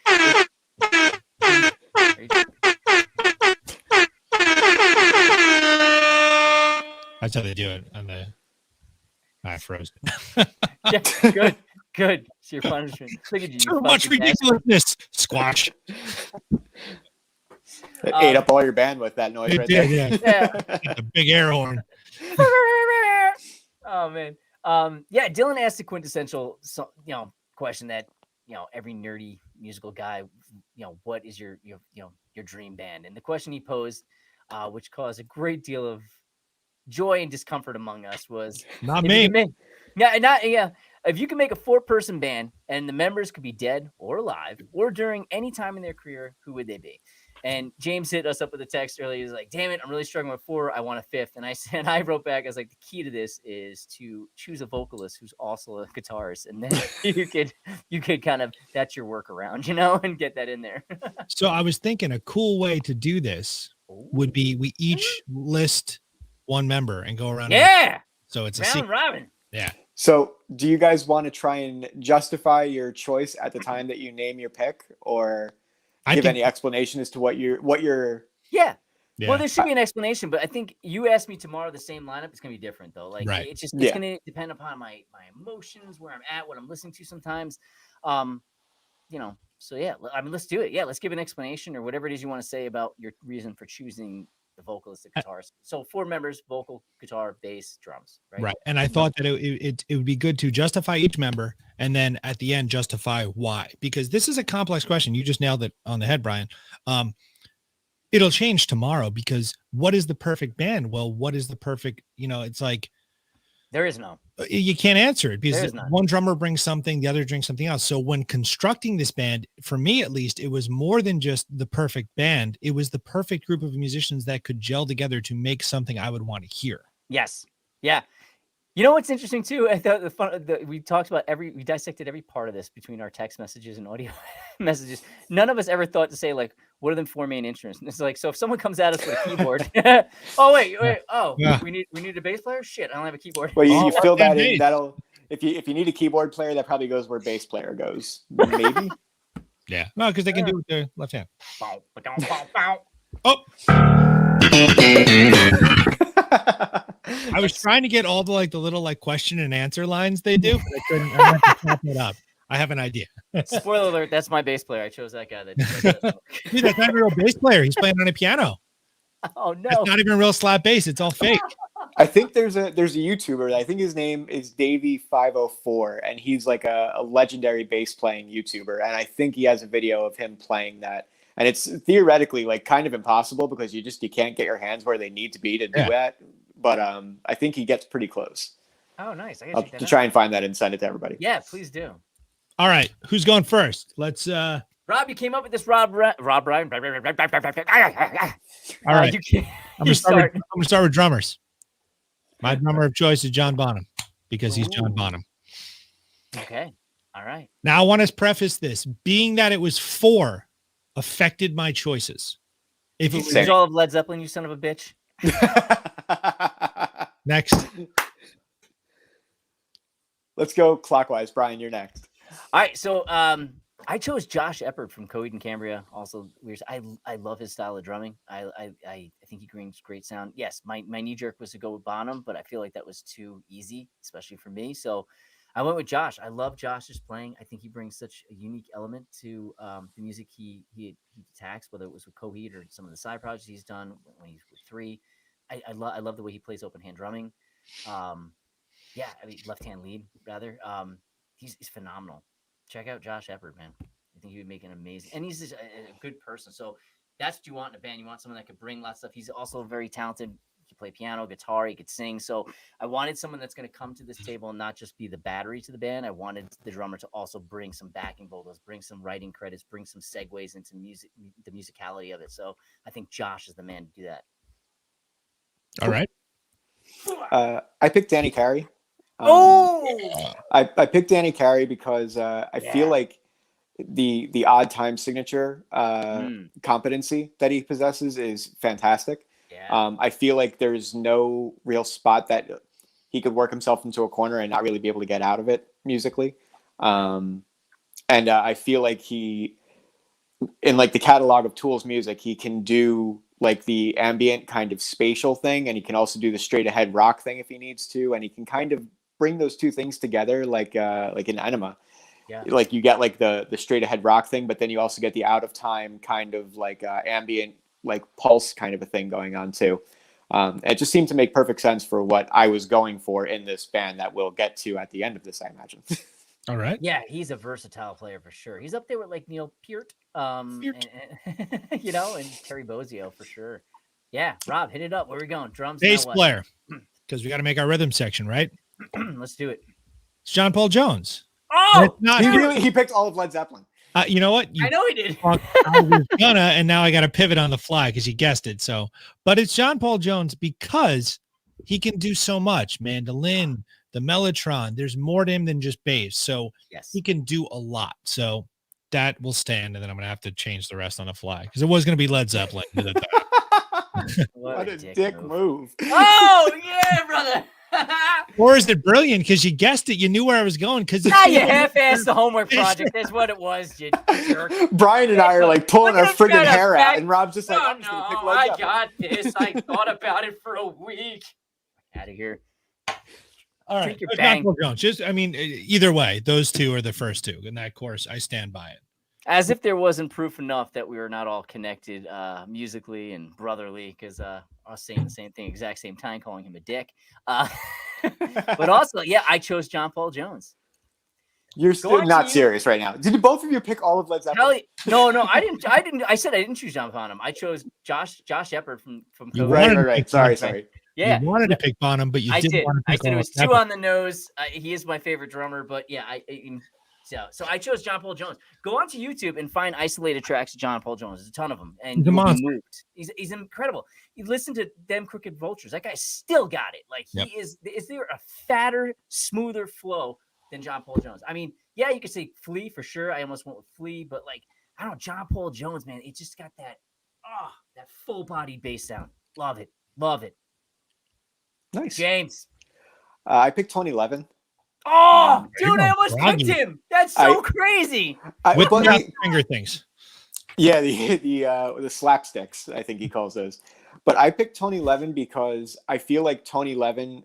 That's how they do it on the. I froze it. Yeah, good. It's your punishment. Look at you. Too much ridiculousness. Squash. It ate up all your bandwidth, that noise right there. Yeah. A big air horn. Oh man. Yeah, Dylan asked the quintessential question that every nerdy musical guy, what is your dream band? And the question he posed, which caused a great deal of joy and discomfort among us, was not me. If you can make a 4-person band and the members could be dead or alive or during any time in their career, who would they be? And James hit us up with a text earlier. He was like, damn it, I'm really struggling with 4. I want a 5th. And I wrote back, I was like, the key to this is to choose a vocalist who's also a guitarist. And then you could kind of, that's your workaround, and get that in there. So I was thinking a cool way to do this would be we each list one member and go around. Yeah. So it's round robin. Yeah. So do you guys want to try and justify your choice at the time that you name your pick, or give any explanation as to what you're yeah. Well, there should be an explanation, but I think you asked me tomorrow the same lineup. It's gonna be different though. Like it's gonna depend upon my emotions, where I'm at, what I'm listening to sometimes. So yeah, I mean, let's do it. Yeah, let's give an explanation or whatever it is you want to say about your reason for choosing the vocalist, the guitarist. So 4 members: vocal, guitar, bass, drums. Right. And I thought that it would be good to justify each member and then at the end justify why, because this is a complex question. You just nailed it on the head, Brian. It'll change tomorrow, because what is the perfect band? Well, what is the perfect, it's like there is no. You can't answer it because one drummer brings something, the other brings something else. So when constructing this band, for me at least, it was more than just the perfect band. It was the perfect group of musicians that could gel together to make something I would want to hear. Yes. Yeah. You know what's interesting too? I thought we talked about we dissected every part of this between our text messages and audio messages. None of us ever thought to say, like, what are the 4 main instruments? And it's like, so if someone comes at us with a keyboard, oh wait, we need a bass player. Shit, I don't have a keyboard. Well, you fill that in. That'll if you need a keyboard player, that probably goes where bass player goes. Maybe. Yeah. No, because they can do it with their left hand. I was trying to get all the little question and answer lines they do, but I couldn't. I have to chop it up. I have an idea. Spoiler alert, that's my bass player. I chose that guy. Dude, that's not a real bass player. He's playing on a piano. Oh no. It's not even a real slap bass. It's all fake. I think there's a YouTuber. I think his name is Davey504, and he's like a legendary bass playing YouTuber. And I think he has a video of him playing that. And it's theoretically kind of impossible because you can't get your hands where they need to be to do that. But I think he gets pretty close. Oh, nice. I'll try and find that and send it to everybody. Yeah, please do. All right, who's going first? Let's. Rob, you came up with this. Rob Ryan. All right, I'm gonna start with drummers. My drummer of choice is John Bonham because he's John Bonham. Okay. All right. Now I want to preface this, being that it was 4, affected my choices. If it was all of Led Zeppelin, you son of a bitch. Next. Let's go clockwise. Brian, you're next. All right. So I chose Josh Eppert from Coheed and Cambria. Also, I love his style of drumming. I think he brings great sound. Yes, my knee jerk was to go with Bonham, but I feel like that was too easy, especially for me. So I went with Josh. I love Josh's playing. I think he brings such a unique element to the music he attacks, whether it was with Coheed or some of the side projects he's done when he's with 3. I love the way he plays open hand drumming. Left hand lead rather. He's phenomenal. Check out Josh Eppert, man. I think he would make an amazing, and he's just a good person. So that's what you want in a band. You want someone that could bring lots of stuff. He's also very talented. He can play piano, guitar, he could sing. So I wanted someone that's going to come to this table and not just be the battery to the band. I wanted the drummer to also bring some backing vocals, bring some writing credits, bring some segues into music, the musicality of it. So I think Josh is the man to do that. All right. I picked Danny Carey. I picked Danny Carey because I feel like the odd time signature competency that he possesses is fantastic. Yeah. I feel like there's no real spot that he could work himself into a corner and not really be able to get out of it musically. And I feel like he in like the catalog of Tool's music, he can do like the ambient kind of spatial thing, and he can also do the straight ahead rock thing if he needs to, and he can kind of bring those two things together like in Enema. Yeah. Like you get like the straight ahead rock thing, but then you also get the out of time kind of like ambient like pulse kind of a thing going on too. It just seemed to make perfect sense for what I was going for in this band that we'll get to at the end of this, I imagine. All right. Yeah, he's a versatile player for sure. He's up there with like Neil Peart, and Terry Bozzio for sure. Yeah, Rob, hit it up. Where are we going? Drums. Bass player, because we got to make our rhythm section, right? Let's do it. It's John Paul Jones. Oh, he picked all of Led Zeppelin. You know what? I know he did. I was gonna, and now I got to pivot on the fly because you guessed it. So, but it's John Paul Jones because he can do so much. Mandolin, the Mellotron. There's more to him than just bass. So yes, he can do a lot. So that will stand, and then I'm gonna have to change the rest on the fly because it was gonna be Led Zeppelin. What a dick move. Oh yeah, brother. Or is it brilliant because you guessed it? You knew where I was going because you half-assed the homework project. That's what it was, you jerk. Brian and I are like pulling our friggin' hair out, and Rob's just like, oh, I'm just gonna pick Led Zeppelin. I got this. I thought about it for a week. Out of here. All right, John Paul Jones. Just, I mean, either way, those two are the first two, and that course, I stand by it. As if there wasn't proof enough that we were not all connected musically and brotherly, because us saying the same thing exact same time, calling him a dick. But also, yeah, I chose John Paul Jones. You're still not serious right now. Did both of you pick all of Led Zeppelin? No, I didn't. I said I didn't choose John Bonham. I chose Josh Shepard from Right. Sorry. Yeah, you wanted to pick Bonham, but you didn't want to pick. I said it was too on the nose. He is my favorite drummer, but yeah, So I chose John Paul Jones. Go onto YouTube and find isolated tracks of John Paul Jones. There's a ton of them, and he's a monster. He's incredible. You listen to Them Crooked Vultures. That guy still got it. Like he is. Is there a fatter, smoother flow than John Paul Jones? I mean, yeah, you could say Flea for sure. I almost went with Flea, but like I don't know, John Paul Jones, man, it just got that that full body bass sound. Love it. Nice. James. I picked 2011. Oh, dude, I almost picked him. That's so crazy. With the finger things. Yeah, the slapsticks, I think he calls those. But I picked Tony Levin because I feel like Tony Levin,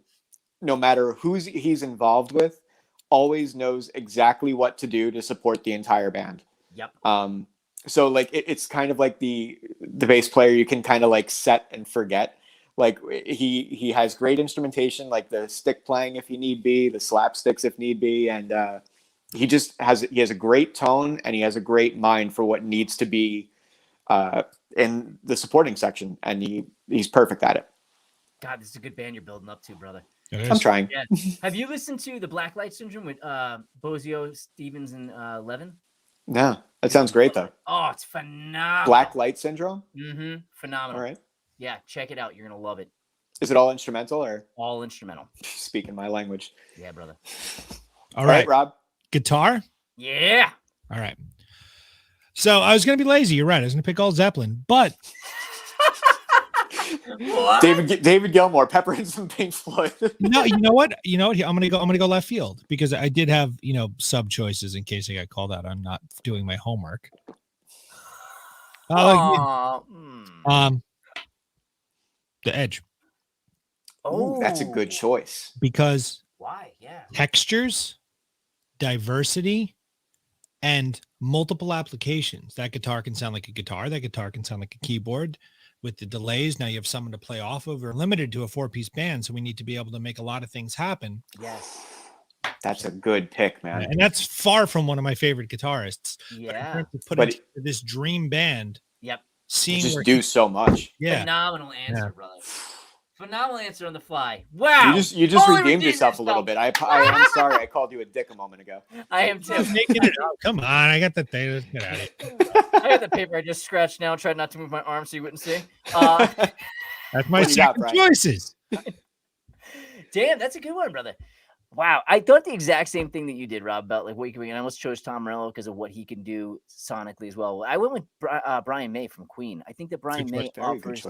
no matter who he's involved with, always knows exactly what to do to support the entire band. Yep. So like it's kind of like the bass player you can kind of like set and forget. Like he has great instrumentation, like the stick playing if he need be, the slapsticks if need be, and he has a great tone and he has a great mind for what needs to be in the supporting section, and he's perfect at it. God, this is a good band you're building up to, brother. I'm trying. Yeah. Have you listened to the Black Light Syndrome with Bozzio, Stevens, and Levin? No, that sounds great though. Oh, it's phenomenal. Black Light Syndrome. Mm-hmm. Phenomenal. All right. Yeah, check it out. You're gonna love it. Is it all instrumental or all instrumental? Speaking my language. Yeah, brother. All right, Rob. Guitar. Yeah. All right. So I was gonna be lazy. You're right. I was gonna pick all Zeppelin, but David Gilmour, Pepper and some Pink Floyd. No, you know what? I'm gonna go left field because I did have sub choices in case I got called out on not doing my homework. The Edge. Oh, that's a good choice. Because why? Yeah. Textures, diversity, and multiple applications. That guitar can sound like a guitar. That guitar can sound like a keyboard. With the delays, now you have someone to play off of. We're limited to a 4-piece band, so we need to be able to make a lot of things happen. Yes. That's a good pick, man. And that's far from one of my favorite guitarists. Yeah. But into this dream band. Yep. Seeing just do so much. Yeah. Phenomenal answer, brother. Phenomenal answer on the fly. Wow. You just redeemed yourself a little bit. I am sorry I called you a dick a moment ago. I am too. Come on, I got the thing. Let's get out of here. I got the paper I just scratched now. Tried not to move my arm so you wouldn't see. That's my second choices. Damn, that's a good one, brother. Wow, I thought the exact same thing that you did, Rob, about like what you can. I almost chose Tom Morello because of what he can do sonically as well. I went with Brian May from Queen. I think that Brian May offers,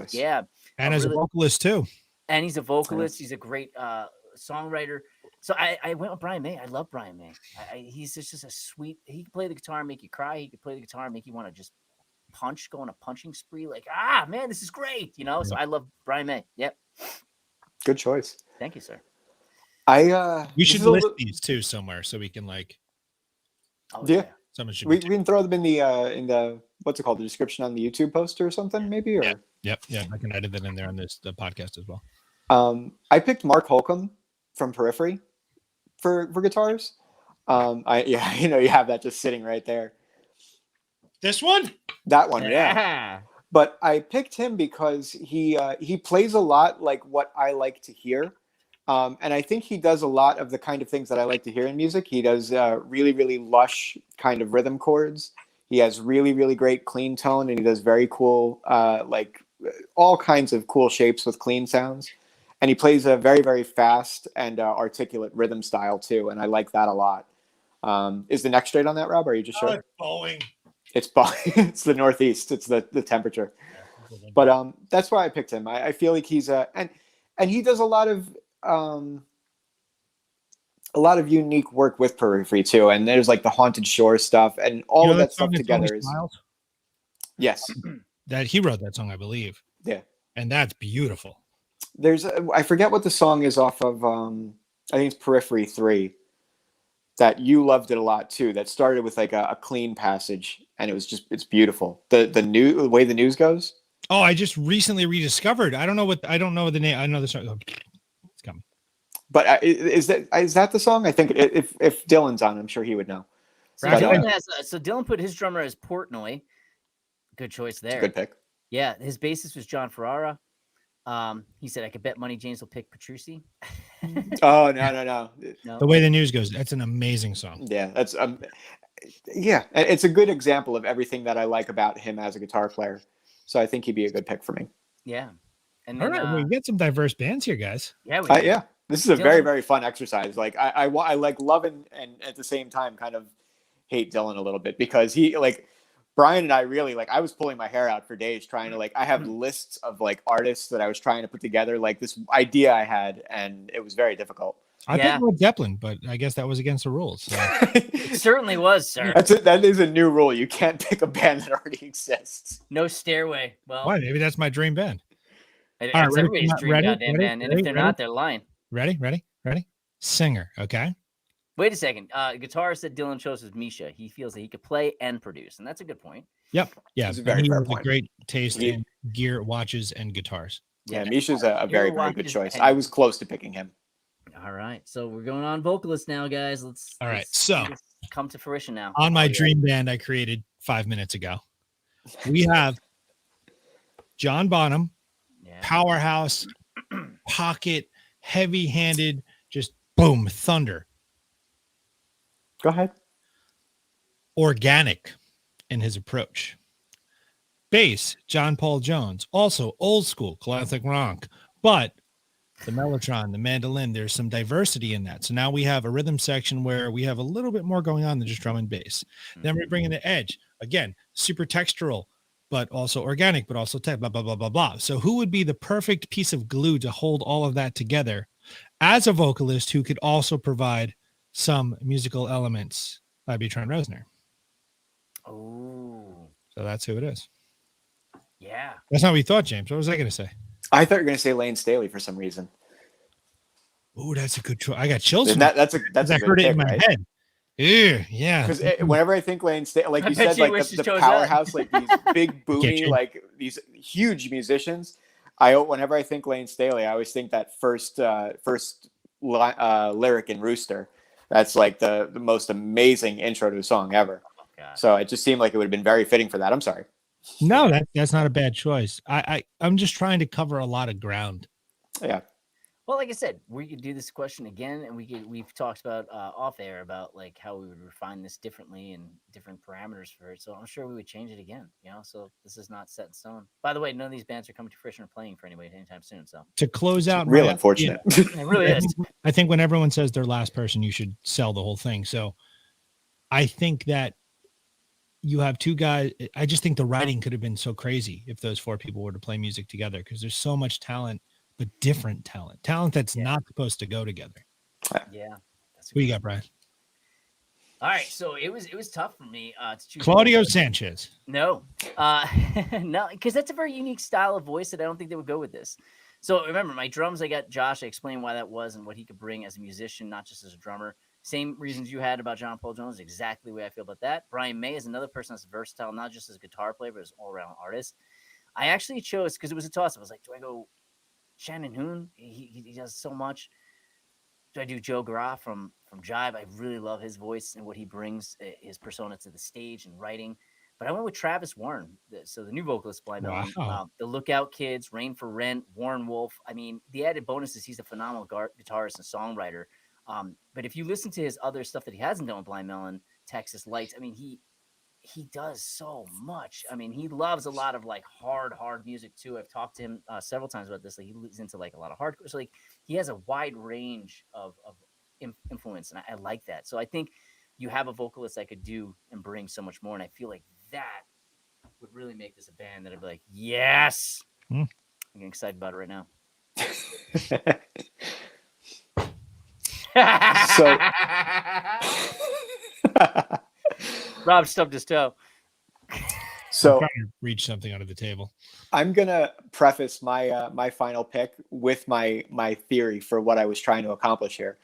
and as a vocalist too. And he's a vocalist. He's a great songwriter. So I went with Brian May. I love Brian May. He's just a sweet. He can play the guitar and make you cry. He can play the guitar and make you want to just punch, go on a punching spree. Like, man, this is great. So I love Brian May. Yep. Good choice. Thank you, sir. We should list these too somewhere so we can someone should we can throw them in the what's it called, the description on the YouTube post or something, maybe. Or yep. I can edit that in there on the podcast as well. I picked Mark Holcomb from Periphery for guitars. You have that just sitting right there. This one? That one, yeah. But I picked him because he plays a lot like what I like to hear. And I think he does a lot of the kind of things that I like to hear in music. He does really, really lush kind of rhythm chords. He has really, really great clean tone, and he does very cool, all kinds of cool shapes with clean sounds. And he plays a very, very fast and articulate rhythm style too. And I like that a lot. Is the neck straight on that, Rob? Or are you just sure? Bowing. It's it's the Northeast. It's the temperature. But that's why I picked him. I feel like he's and he does a lot of unique work with Periphery too. And there's like the Haunted Shore stuff and all of that stuff together is. Yes. That he wrote that song, I believe. Yeah. And that's beautiful. There's I forget what the song is off of. I think it's Periphery 3. That you loved it a lot too. That started with like a clean passage, and it's beautiful. The way the news goes. Oh, I just recently rediscovered. I don't know the name. I know the song. It's coming. But is that the song? I think if Dylan's on, I'm sure he would know. So Dylan put his drummer as Portnoy. Good choice there. Good pick. Yeah, his bassist was John Ferrara. He said, I could bet money James will pick Petrucci. Oh, no. The Way the News Goes. That's an amazing song. Yeah, that's it's a good example of everything that I like about him as a guitar player. So I think he'd be a good pick for me. Yeah. And then, all right, we get some diverse bands here, guys. Yeah, yeah. This is a very, very fun exercise. Like I like love and at the same time kind of hate Dylan a little bit because he Brian and I really I was pulling my hair out for days trying to I have lists of artists that I was trying to put together this idea I had, and it was very difficult. I picked Led Zeppelin, but I guess that was against the rules. So. It certainly was, sir. That is a new rule. You can't pick a band that already exists. No Stairway. Well, why? Maybe that's my dream band. It's everybody's dream goddamn band, and if they're not, they're lying. Ready? Singer, okay? Wait a second. Guitarist that Dylan chose was Misha. He feels that he could play and produce, and that's a good point. Yep. Yeah. That's a very fair point. Great taste in gear, watches, and guitars. Yeah, Misha's a very, very good choice. I was close to picking him. All right. So we're going on Vocalist now, guys. Let's come to fruition now. On my dream band I created 5 minutes ago, we have John Bonham, powerhouse, pocket, heavy-handed, just boom, thunder. Go ahead. Organic in his approach. Bass, John Paul Jones. Also old school, classic rock. But the mellotron, the mandolin, there's some diversity in that. So now we have a rhythm section where we have a little bit more going on than just drum and bass. Then we bring in the edge. Again, super textural, but also organic, but also tech, blah, blah, blah, blah, blah. So who would be the perfect piece of glue to hold all of that together as a vocalist who could also provide some musical elements? That'd be Trent Reznor. Oh. So that's who it is. Yeah. That's not what you thought, James. What was I going to say? I thought you were going to say Lane Staley for some reason. Oh, that's a good choice. I got chills. That's a I heard it in my head. Ew, yeah. Because whenever I think Lane Staley, like you said, the powerhouse, these big boomy, these huge musicians. Whenever I think Lane Staley, I always think that first lyric in Rooster. That's the most amazing intro to a song ever. So it just seemed like it would have been very fitting for that. I'm sorry. No, that's not a bad choice. I'm just trying to cover a lot of ground. Yeah. Well, like I said, we could do this question again, and we've talked about off air about how we would refine this differently and different parameters for it. So I'm sure we would change it again. So this is not set in stone. By the way, none of these bands are coming to fruition or playing for anybody anytime soon. So to close out, real unfortunate. It really is. I think when everyone says their last person, you should sell the whole thing. So I think that you have two guys. I just think the writing could have been so crazy if those four people were to play music together, because there's so much talent, but different talent that's not supposed to go together. Yeah. Who you got, Brian? All right, so it was tough for me to choose Claudio Sanchez. No, no, because that's a very unique style of voice that I don't think they would go with this. So remember, my drums, I got Josh. I explained why that was and what he could bring as a musician, not just as a drummer. Same reasons you had about John Paul Jones, exactly the way I feel about that. Brian May is another person that's versatile, not just as a guitar player, but as an all-around artist. I actually chose, because it was a toss-up, I was like, do I go Shannon Hoon? He does so much. Do I do Joe Graff from Jive? I really love his voice and what he brings, his persona to the stage and writing. But I went with Travis Warren, so the new vocalist, Blind Melon. Wow. The Lookout Kids, Rain for Rent, Warren Wolf. I mean, the added bonus is he's a phenomenal guitarist and songwriter. But if you listen to his other stuff that he hasn't done with Blind Melon, Texas Lights, I mean, he does so much. I mean, he loves a lot of like hard music too. I've talked to him several times about this. Like he's into like a lot of hardcore. So like he has a wide range of influence, and I like that. So I think you have a vocalist that could do and bring so much more. And I feel like that would really make this a band that I'd be like, yes. I'm getting excited about it right now. So Rob stubbed his toe. So I'm trying to reach something under the table. I'm gonna preface my my final pick with my theory for what I was trying to accomplish here.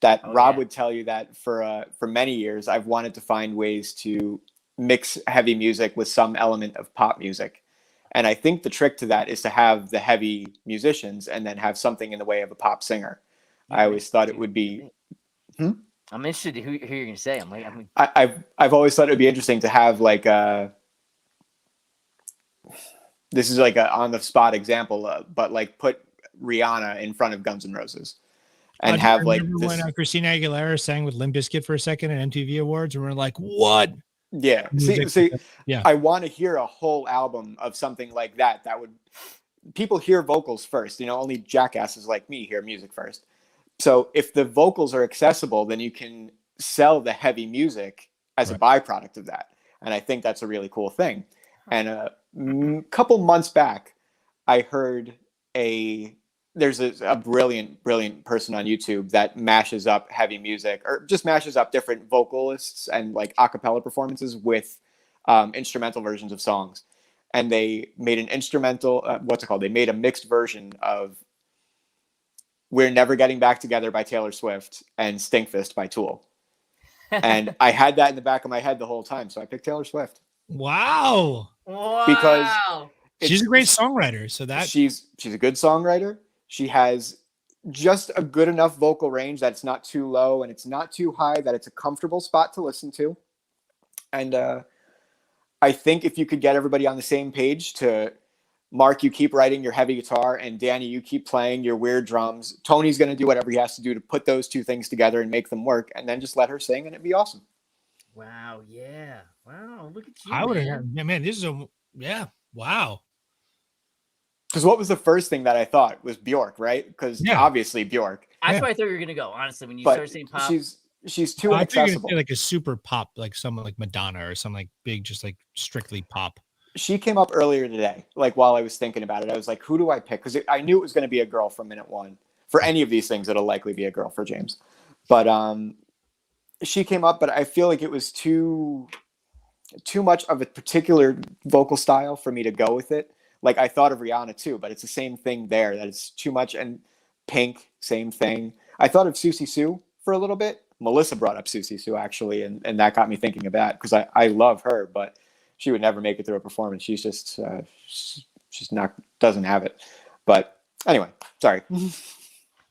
That Rob would tell you that for many years I've wanted to find ways to mix heavy music with some element of pop music, and I think the trick to that is to have the heavy musicians and then have something in the way of a pop singer. I always thought it would be. I'm interested in who you're gonna say. I've always thought it would be interesting to have like a. This is like a on the spot example, but like put Rihanna in front of Guns N' Roses, and have like this. When Christina Aguilera sang with Limp Bizkit for a second at MTV Awards, and we're like, what? Yeah, see, yeah. I want to hear a whole album of something like that. That would people hear vocals first. You know, only jackasses like me hear music first. So if the vocals are accessible, then you can sell the heavy music as a byproduct of that. And I think that's a really cool thing. And a couple months back, I heard there's a brilliant person on YouTube that mashes up heavy music or just mashes up different vocalists and like a cappella performances with instrumental versions of songs. And they made an instrumental, They made a mixed version of We're Never Getting Back Together by Taylor Swift and Stinkfist by Tool. And I had that in the back of my head the whole time. So I picked Taylor Swift. Wow. Because she's a great songwriter. So that she's a good songwriter. She has just a good enough vocal range that it's not too low and it's not too high, that it's a comfortable spot to listen to. And I think if you could get everybody on the same page to Mark, you keep writing your heavy guitar, and Danny, you keep playing your weird drums. Tony's going to do whatever he has to do to put those two things together and make them work, and then just let her sing, and it'd be awesome. Wow, yeah. Wow, look at you. I would have, man, this is wow. Because what was the first thing that I thought was Bjork, right? Because obviously Bjork. That's where I thought you were going to go, honestly, when you started saying pop. She's too inaccessible. Like a super pop, like someone like Madonna or something like big, just like strictly pop. She came up earlier today, like while I was thinking about it. I was like, who do I pick? Because I knew it was going to be a girl from minute one. For any of these things, it'll likely be a girl for James. But she came up, but I feel like it was too much of a particular vocal style for me to go with it. Like I thought of Rihanna too, but it's the same thing there, that it's too much. And Pink, same thing. I thought of Susie Sue for a little bit. Melissa brought up Susie Sue actually, and that got me thinking of that because I love her, but she would never make it through a performance. She's just she's not, doesn't have it. But anyway, sorry.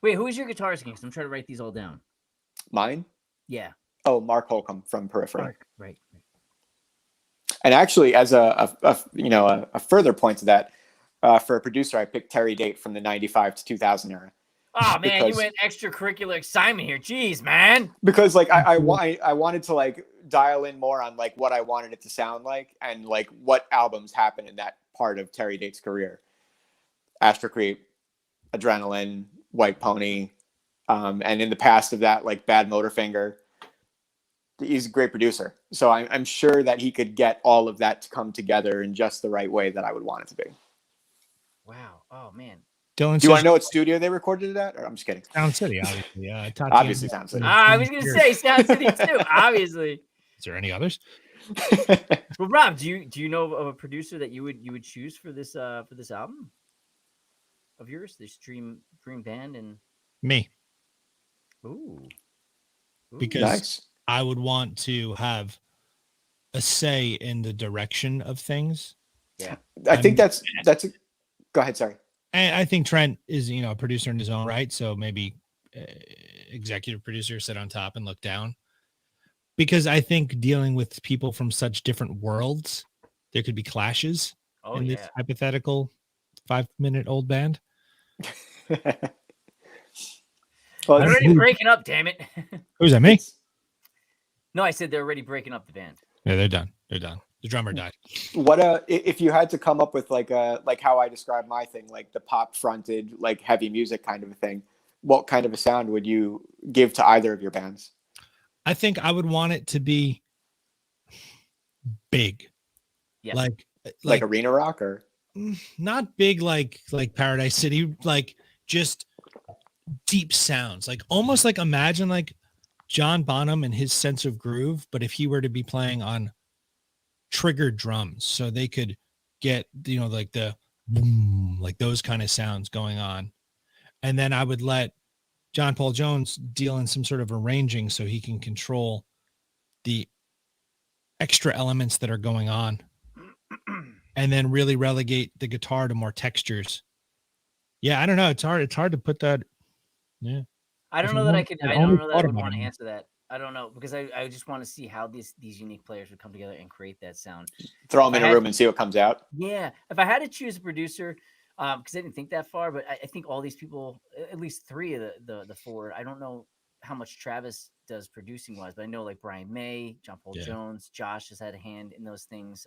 Wait, who is your guitarist again? I'm trying to write these all down. Mine? Yeah. Oh, Mark Holcomb from Periphery. Right. And actually, as a further point to that, for a producer, I picked Terry Date from the 95 to 2000 era. Oh man, you went extracurricular excitement here. Jeez, man. Because like I wanted to like dial in more on like what I wanted it to sound like and like what albums happened in that part of Terry Date's career. Astro Creep, Adrenaline, White Pony, and in the past of that, like Bad Motorfinger. He's a great producer, so I'm sure that he could get all of that to come together in just the right way that I would want it to be. Wow. Oh man. Dylan Do you want says to know what studio they recorded it at? Or I'm just kidding. Sound City, obviously. Tatiana- Obviously Sound City. I was gonna say Sound City too, obviously. Is there any others? Well, Rob, do you know of a producer that you would choose for this album of yours, this dream band? And Me, ooh. because Nice. I would want to have a say in the direction of things. Yeah, I think that's go ahead. Sorry. And I think Trent is, a producer in his own right. So maybe executive producer, sit on top and look down. Because I think dealing with people from such different worlds, there could be clashes in this hypothetical 5-minute-old band. Well, they're already breaking up. Damn it! Who's that? Me? No, I said they're already breaking up the band. Yeah, they're done. They're done. The drummer died. What if you had to come up with like how I describe my thing, like the pop fronted, like heavy music kind of a thing, what kind of a sound would you give to either of your bands? I think I would want it to be big. Yeah. Like arena rock, or not big like Paradise City, like just deep sounds. Like almost like imagine like John Bonham and his sense of groove, but if he were to be playing on triggered drums, so they could get, like the boom, like those kind of sounds going on. And then I would let John Paul Jones deal in some sort of arranging so he can control the extra elements that are going on, and then really relegate the guitar to more textures. Yeah, I don't know. It's hard to put that. Yeah. I don't know that I could. I don't know that I would want to answer that. I don't know, because I just want to see how these unique players would come together and create that sound. Throw them in a room and see what comes out. Yeah, if I had to choose a producer, because I didn't think that far, but I think all these people, at least three of the four, I don't know how much Travis does producing wise, but I know like Brian May, John Paul Jones, Josh has had a hand in those things.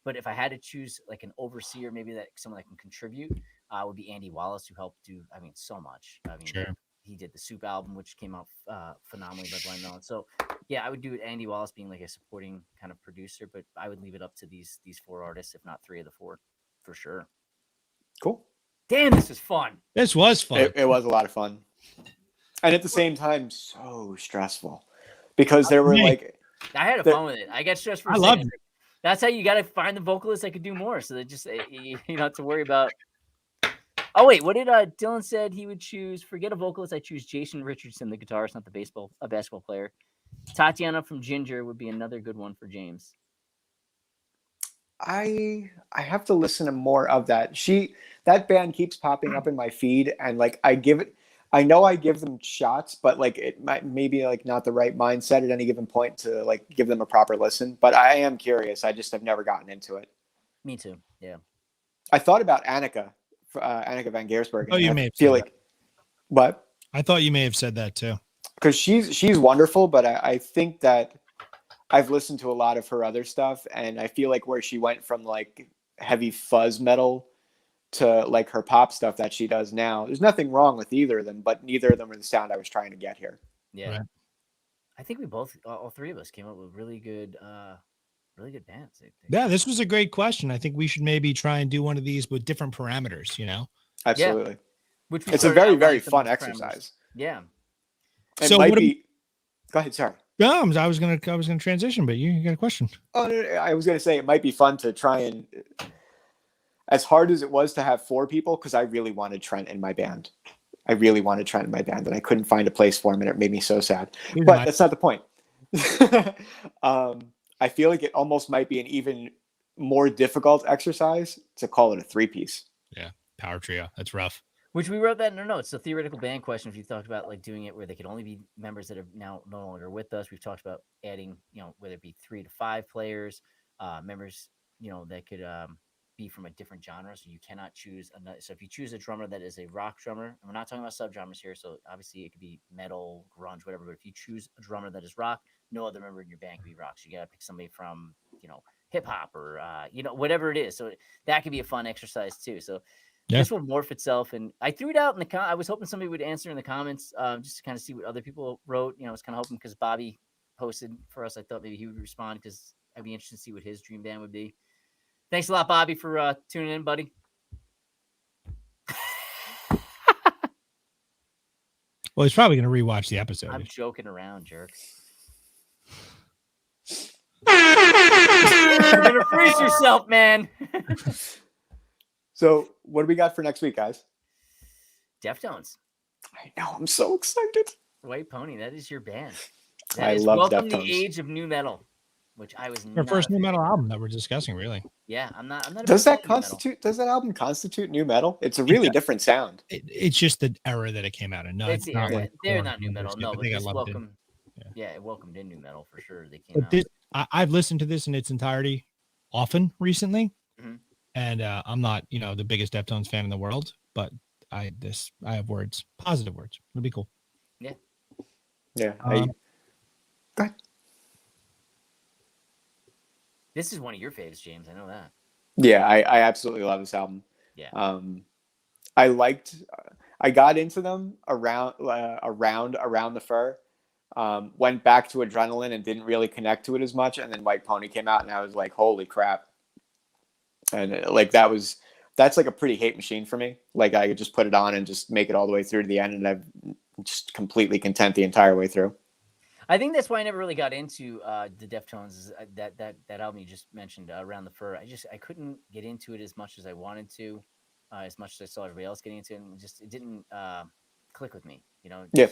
But if I had to choose like an overseer, maybe that someone that can contribute, would be Andy Wallace, who helped do, so much. Sure. He did the Soup album, which came out phenomenally by Blind Melon. So yeah, I would do it. Andy Wallace being like a supporting kind of producer, but I would leave it up to these four artists, if not three of the four, for sure. Cool. Damn, this was fun. This was fun. It was a lot of fun, and at the same time, so stressful, because there were like I had fun with it. I got stressed for. I love it. That's how you got to find the vocalist that could do more, so that just you don't have to worry about. Oh wait, what did Dylan said he would choose? Forget a vocalist. I choose Jason Richardson, the guitarist, not the basketball player. Tatiana from Ginger would be another good one for James. I have to listen to more of that. That band keeps popping up in my feed, and like I know I give them shots, but like it might maybe like not the right mindset at any given point to like give them a proper listen. But I am curious. I just have never gotten into it. Me too. Yeah. I thought about Annika van Giersberg. Oh, you may have feel said like what? I thought you may have said that too. Because she's wonderful, but I think that I've listened to a lot of her other stuff, and I feel like where she went from like heavy fuzz metal to like her pop stuff that she does now, there's nothing wrong with either of them, but neither of them are the sound I was trying to get here. Yeah. Right. I think we both, all three of us, came up with really good bands. I think. Yeah, this was a great question. I think we should maybe try and do one of these with different parameters, Absolutely. Yeah. It's a very, very fun exercise. Yeah. So might be. Go ahead. Sorry. I was gonna transition, but you got a question. Oh, no, I was gonna say it might be fun to try and, as hard as it was to have four people, because I really wanted Trent in my band. And I couldn't find a place for him, and it made me so sad. But that's not the point. I feel like it almost might be an even more difficult exercise to call it a three-piece. Yeah, power trio. That's rough. Which we wrote that in our notes. The theoretical band question, if you talked about like doing it where they could only be members that are now no longer with us. We've talked about adding, whether it be 3 to 5 players, members, that could be from a different genre. So you cannot choose another. So if you choose a drummer that is a rock drummer, and we're not talking about subgenres here. So obviously it could be metal, grunge, whatever. But if you choose a drummer that is rock, no other member in your band can be rock. So you got to pick somebody from, hip hop or, whatever it is. So that could be a fun exercise too. So this will morph itself. And I threw it out in the I was hoping somebody would answer in the comments, just to kind of see what other people wrote. I was kind of hoping because Bobby posted for us, I thought maybe he would respond because I'd be interested to see what his dream band would be. Thanks a lot, Bobby, for tuning in, buddy. Well, he's probably going to rewatch the episode. I'm joking around, jerk. You're gonna freeze yourself, man. So, what do we got for next week, guys? Deftones. I know. I'm so excited. White Pony. That is your band. I is love Welcome to Deftones. the Age of New Metal, which I was. Our not first a new fan metal of. album that we're discussing, really. Yeah, I'm not. A Does big that fan of new metal. constitute? Does that album constitute new metal? It's a really different sound. It's just the era that it came out in. No, It's the era. like They're core not new metal. numbers, No, I but think I this loved it. welcome. Yeah. Yeah, it welcomed in new metal for sure. They came But out. this, I've listened to this in its entirety often recently, Mhm. and I'm not, the biggest Deftones fan in the world, but I have words, positive words. It'll be cool. Yeah. Go ahead. This is one of your faves, James. I know that. Yeah, I absolutely love this album. Yeah. I got into them around the fur. Went back to Adrenaline and didn't really connect to it as much, and then White Pony came out, and I was like, holy crap! And that's like a pretty hate machine for me. Like I could just put it on and just make it all the way through to the end, and I'm just completely content the entire way through. I think that's why I never really got into the Deftones. Is that album you just mentioned, Around the Fur. I couldn't get into it as much as I wanted to, as much as I saw everybody else getting into it, and it didn't click with me. Yeah,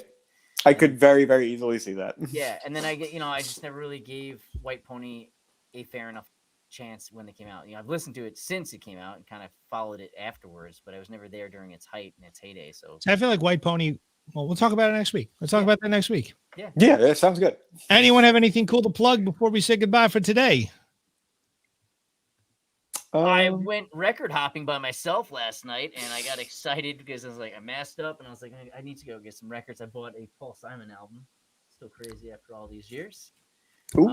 I could very, very easily see that. Yeah, and then I just never really gave White Pony a fair enough chance when they came out. I've listened to it since it came out and kind of followed it afterwards, but I was never there during its height and its heyday. So I feel like White Pony. Well, we'll talk about it next week. Let's talk about that next week. Yeah, that sounds good. Anyone have anything cool to plug before we say goodbye for today? I went record hopping by myself last night, and I got excited because I was like, I masked up, and I was like, I need to go get some records. I bought a Paul Simon album. Still crazy after all these years. Ooh.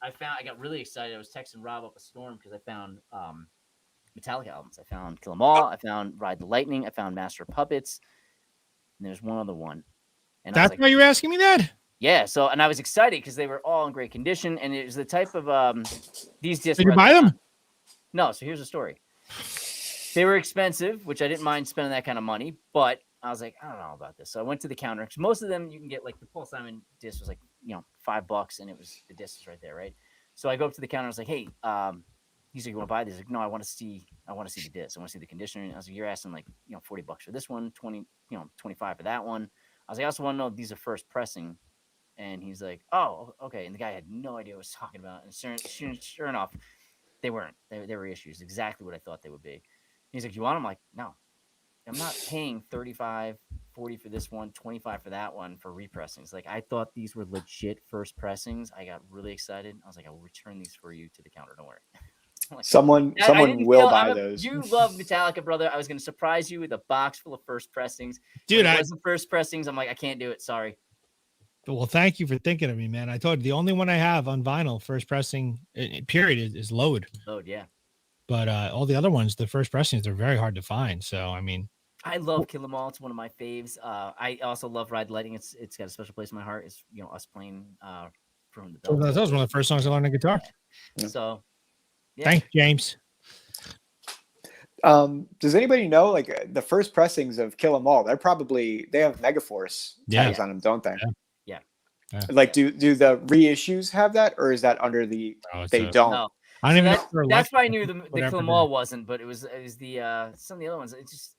I got really excited. I was texting Rob up a storm because I found Metallica albums. I found Kill 'Em All. I found Ride the Lightning. I found Master of Puppets. And there's one other one. And That's why you're asking me that? Yeah. So, and I was excited because they were all in great condition, and it was the type of these discs. Did you buy them? No. So here's the story. They were expensive, which I didn't mind spending that kind of money, but I was like, I don't know about this. So I went to the counter because most of them you can get, like the Paul Simon disc was like $5, and it was the disc was right there, right? So I go up to the counter. I was like, hey, he's like, you want to buy this? Like, no, I want to see the disc. I want to see the conditioner. And I was like, you're asking like $40 for this one, 20, 25 for that one. I was like, I also want to know if these are first pressing. And he's like, oh, okay. And the guy had no idea what I was talking about. And sure enough, they weren't. They were issues. Exactly what I thought they would be. He's like, you want them? I'm like, no. I'm not paying $35, $40 for this one, $25 for that one for repressings. Like, I thought these were legit first pressings. I got really excited. I was like, I will return these for you to the counter. Don't worry. Like, someone will buy those. You love Metallica, brother. I was going to surprise you with a box full of first pressings. Dude, it wasn't first pressings. I'm like, I can't do it. Sorry. Well, thank you for thinking of me, man. I told you the only one I have on vinyl, first pressing, period, is Load. Load, yeah. But all the other ones, the first pressings, they're very hard to find. So, I mean, I love Kill 'Em All. It's one of my faves. I also love Ride the Lightning. It's got a special place in my heart. It's us playing from the bell. That was one of the first songs I learned on guitar. Yeah. So, yeah. Thanks, James. Does anybody know like the first pressings of Kill 'Em All? They have Megaforce tags on them, don't they? Yeah. Like, do the reissues have that, or is that under the? They don't. No. I don't even know. That's why I knew the Kill 'Em All wasn't, but it was the some of the other ones. It's just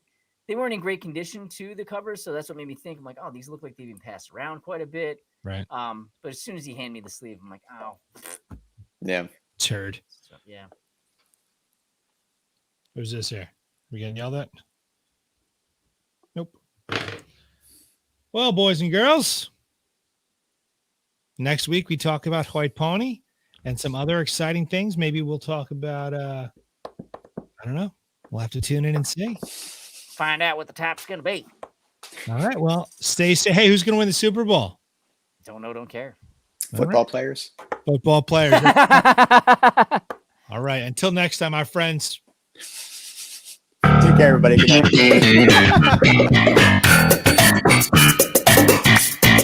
they weren't in great condition to the covers, so that's what made me think. I'm like, oh, these look like they've been passed around quite a bit. Right. But as soon as he handed me the sleeve, I'm like, oh. Yeah. Turd. So, yeah. Who's this here? We getting yelled at? Nope. Well, boys and girls, next week we talk about White Pony and some other exciting things. Maybe we'll talk about I don't know. We'll have to tune in and see. Find out what the top's gonna be. All right. Well, stay. Hey, who's gonna win the Super Bowl? Don't know, don't care. Football players. Football players. All right. Until next time, my friends. Take care, everybody. Good night.